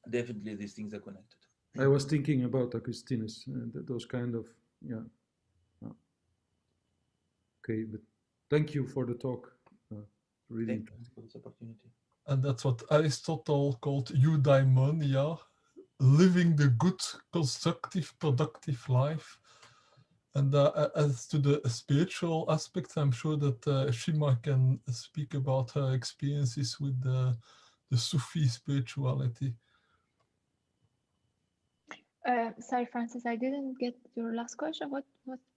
definitely these things are connected. I was thinking about Augustinus and those kind of, yeah. Okay, but thank you for the talk. Really Thank you for this opportunity. And that's what Aristotle called eudaimonia, living the good, constructive, productive life. And as to the spiritual aspects, I'm sure that Shima can speak about her experiences with the Sufi spirituality. Sorry, Francis, I didn't get your last question. What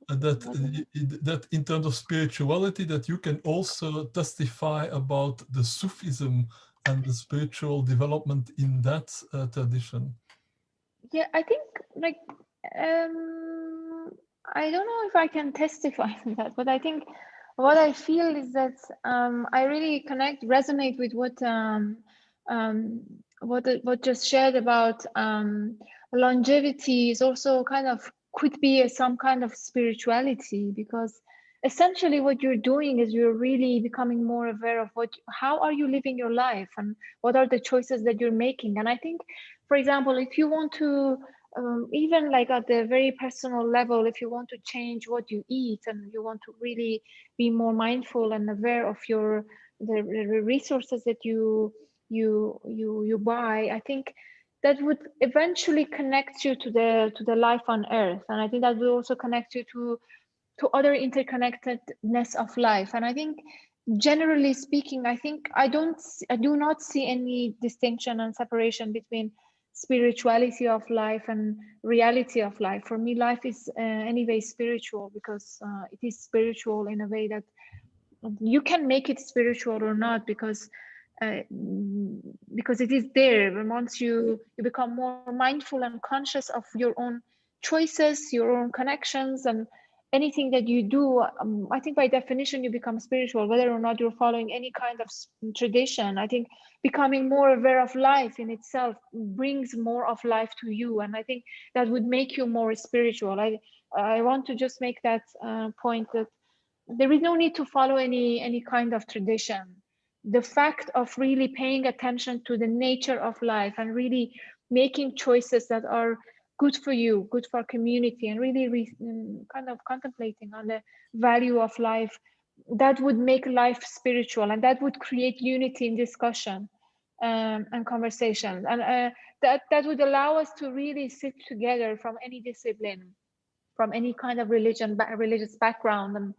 That in terms of spirituality, that you can also testify about the Sufism and the spiritual development in that tradition. Yeah, I think like I don't know if I can testify to that, but I think what I feel is that I really resonate with what just shared about longevity is also kind of could be some kind of spirituality, because essentially what you're doing is you're really becoming more aware of how are you living your life and what are the choices that you're making. And I think, for example, if you want to even like at the very personal level, if you want to change what you eat and you want to really be more mindful and aware of the resources that you buy, I think that would eventually connect you to the life on earth. And I think that will also connect you to other interconnectedness of life. And I think generally speaking, I think I do not see any distinction and separation between spirituality of life and reality of life. For me, life is anyway spiritual, because it is spiritual in a way that you can make it spiritual or not, because it is there. And once you become more mindful and conscious of your own choices, your own connections, and anything that you do, I think by definition you become spiritual, whether or not you're following any kind of tradition. I think becoming more aware of life in itself brings more of life to you, and I think that would make you more spiritual. I want to just make that point, that there is no need to follow any kind of tradition. The fact of really paying attention to the nature of life and really making choices that are good for you, good for community, and really kind of contemplating on the value of life, that would make life spiritual, and that would create unity in discussion and conversation. And that would allow us to really sit together from any discipline, from any kind of religious background,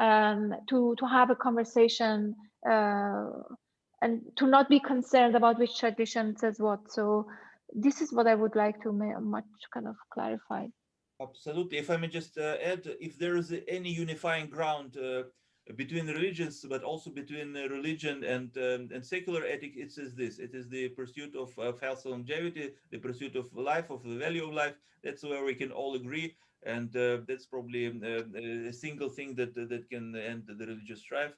and to have a conversation and to not be concerned about which tradition says what. So this is what I would like to much kind of clarify. Absolutely. If I may just add, if there is any unifying ground between religions, but also between religion and secular ethics, it is this. It is the pursuit of health and longevity, the pursuit of life, of the value of life. That's where we can all agree. And that's probably a single thing that can end the religious strife,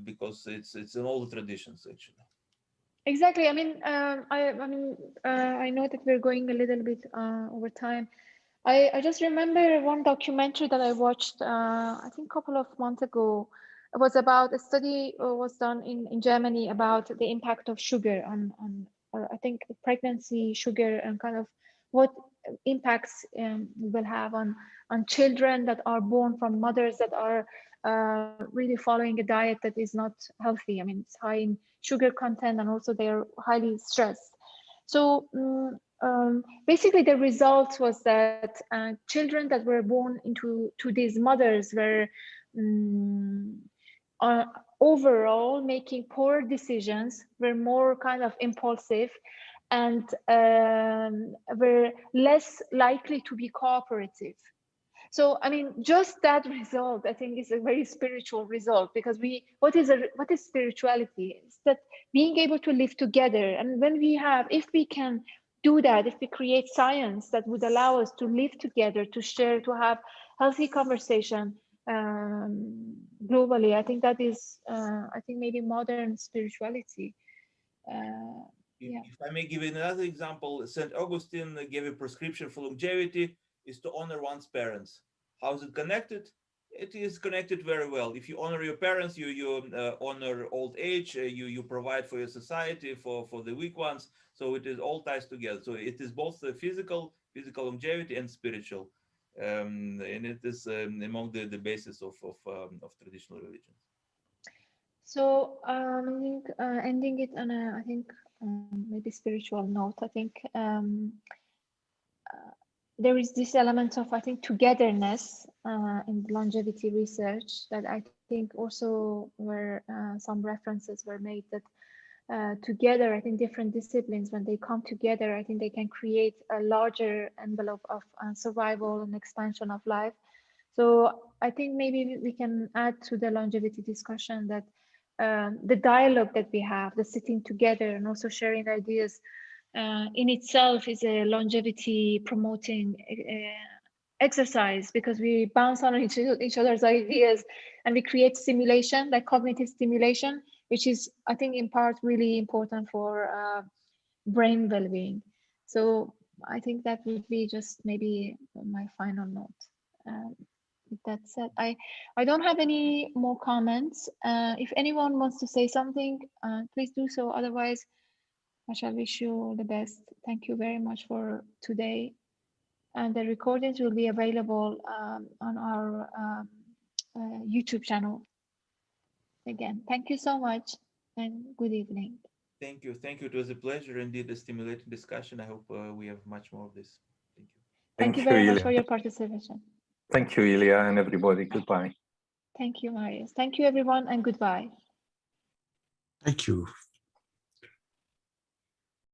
because it's in all the traditions, actually. Exactly. I mean, I know that we're going a little bit over time. I just remember one documentary that I watched, I think a couple of months ago. It was about a study was done in Germany about the impact of sugar on I think pregnancy, sugar, and kind of what impacts will have on children that are born from mothers that are really following a diet that is not healthy. I mean, it's high in sugar content, and also they're highly stressed. So basically the result was that children that were born to these mothers were overall making poor decisions, were more kind of impulsive, and were less likely to be cooperative. So, I mean, just that result, I think, is a very spiritual result, because what is spirituality? It's that being able to live together. And if we can do that, if we create science that would allow us to live together, to share, to have healthy conversation, globally. I think that is, I think maybe modern spirituality. Yeah. If I may give you another example, St. Augustine gave a prescription for longevity is to honor one's parents. How is it connected? It is connected very well. If you honor your parents, you honor old age, you provide for your society, for the weak ones. So it is all ties together. So it is both the physical longevity and spiritual. And it is among the basis of traditional religions. So I think ending it on a, I think maybe spiritual note. I think there is this element of, I think, togetherness in longevity research that I think also where some references were made that together, I think different disciplines, when they come together, I think they can create a larger envelope of survival and expansion of life. So I think maybe we can add to the longevity discussion that the dialogue that we have, the sitting together and also sharing ideas in itself is a longevity promoting exercise, because we bounce on each other's ideas and we create stimulation, like cognitive stimulation, which is, I think, in part really important for brain well-being. So I think that would be just maybe my final note. With that said, I don't have any more comments. If anyone wants to say something, please do so. Otherwise, I shall wish you all the best. Thank you very much for today. And the recordings will be available on our YouTube channel. Again, thank you so much and good evening. Thank you. Thank you. It was a pleasure, indeed, a stimulating discussion. I hope we have much more of this. Thank you. Thank you very much for your participation. Thank you, Ilya, and everybody. Goodbye. Thank you, Marius. Thank you, everyone, and goodbye. Thank you.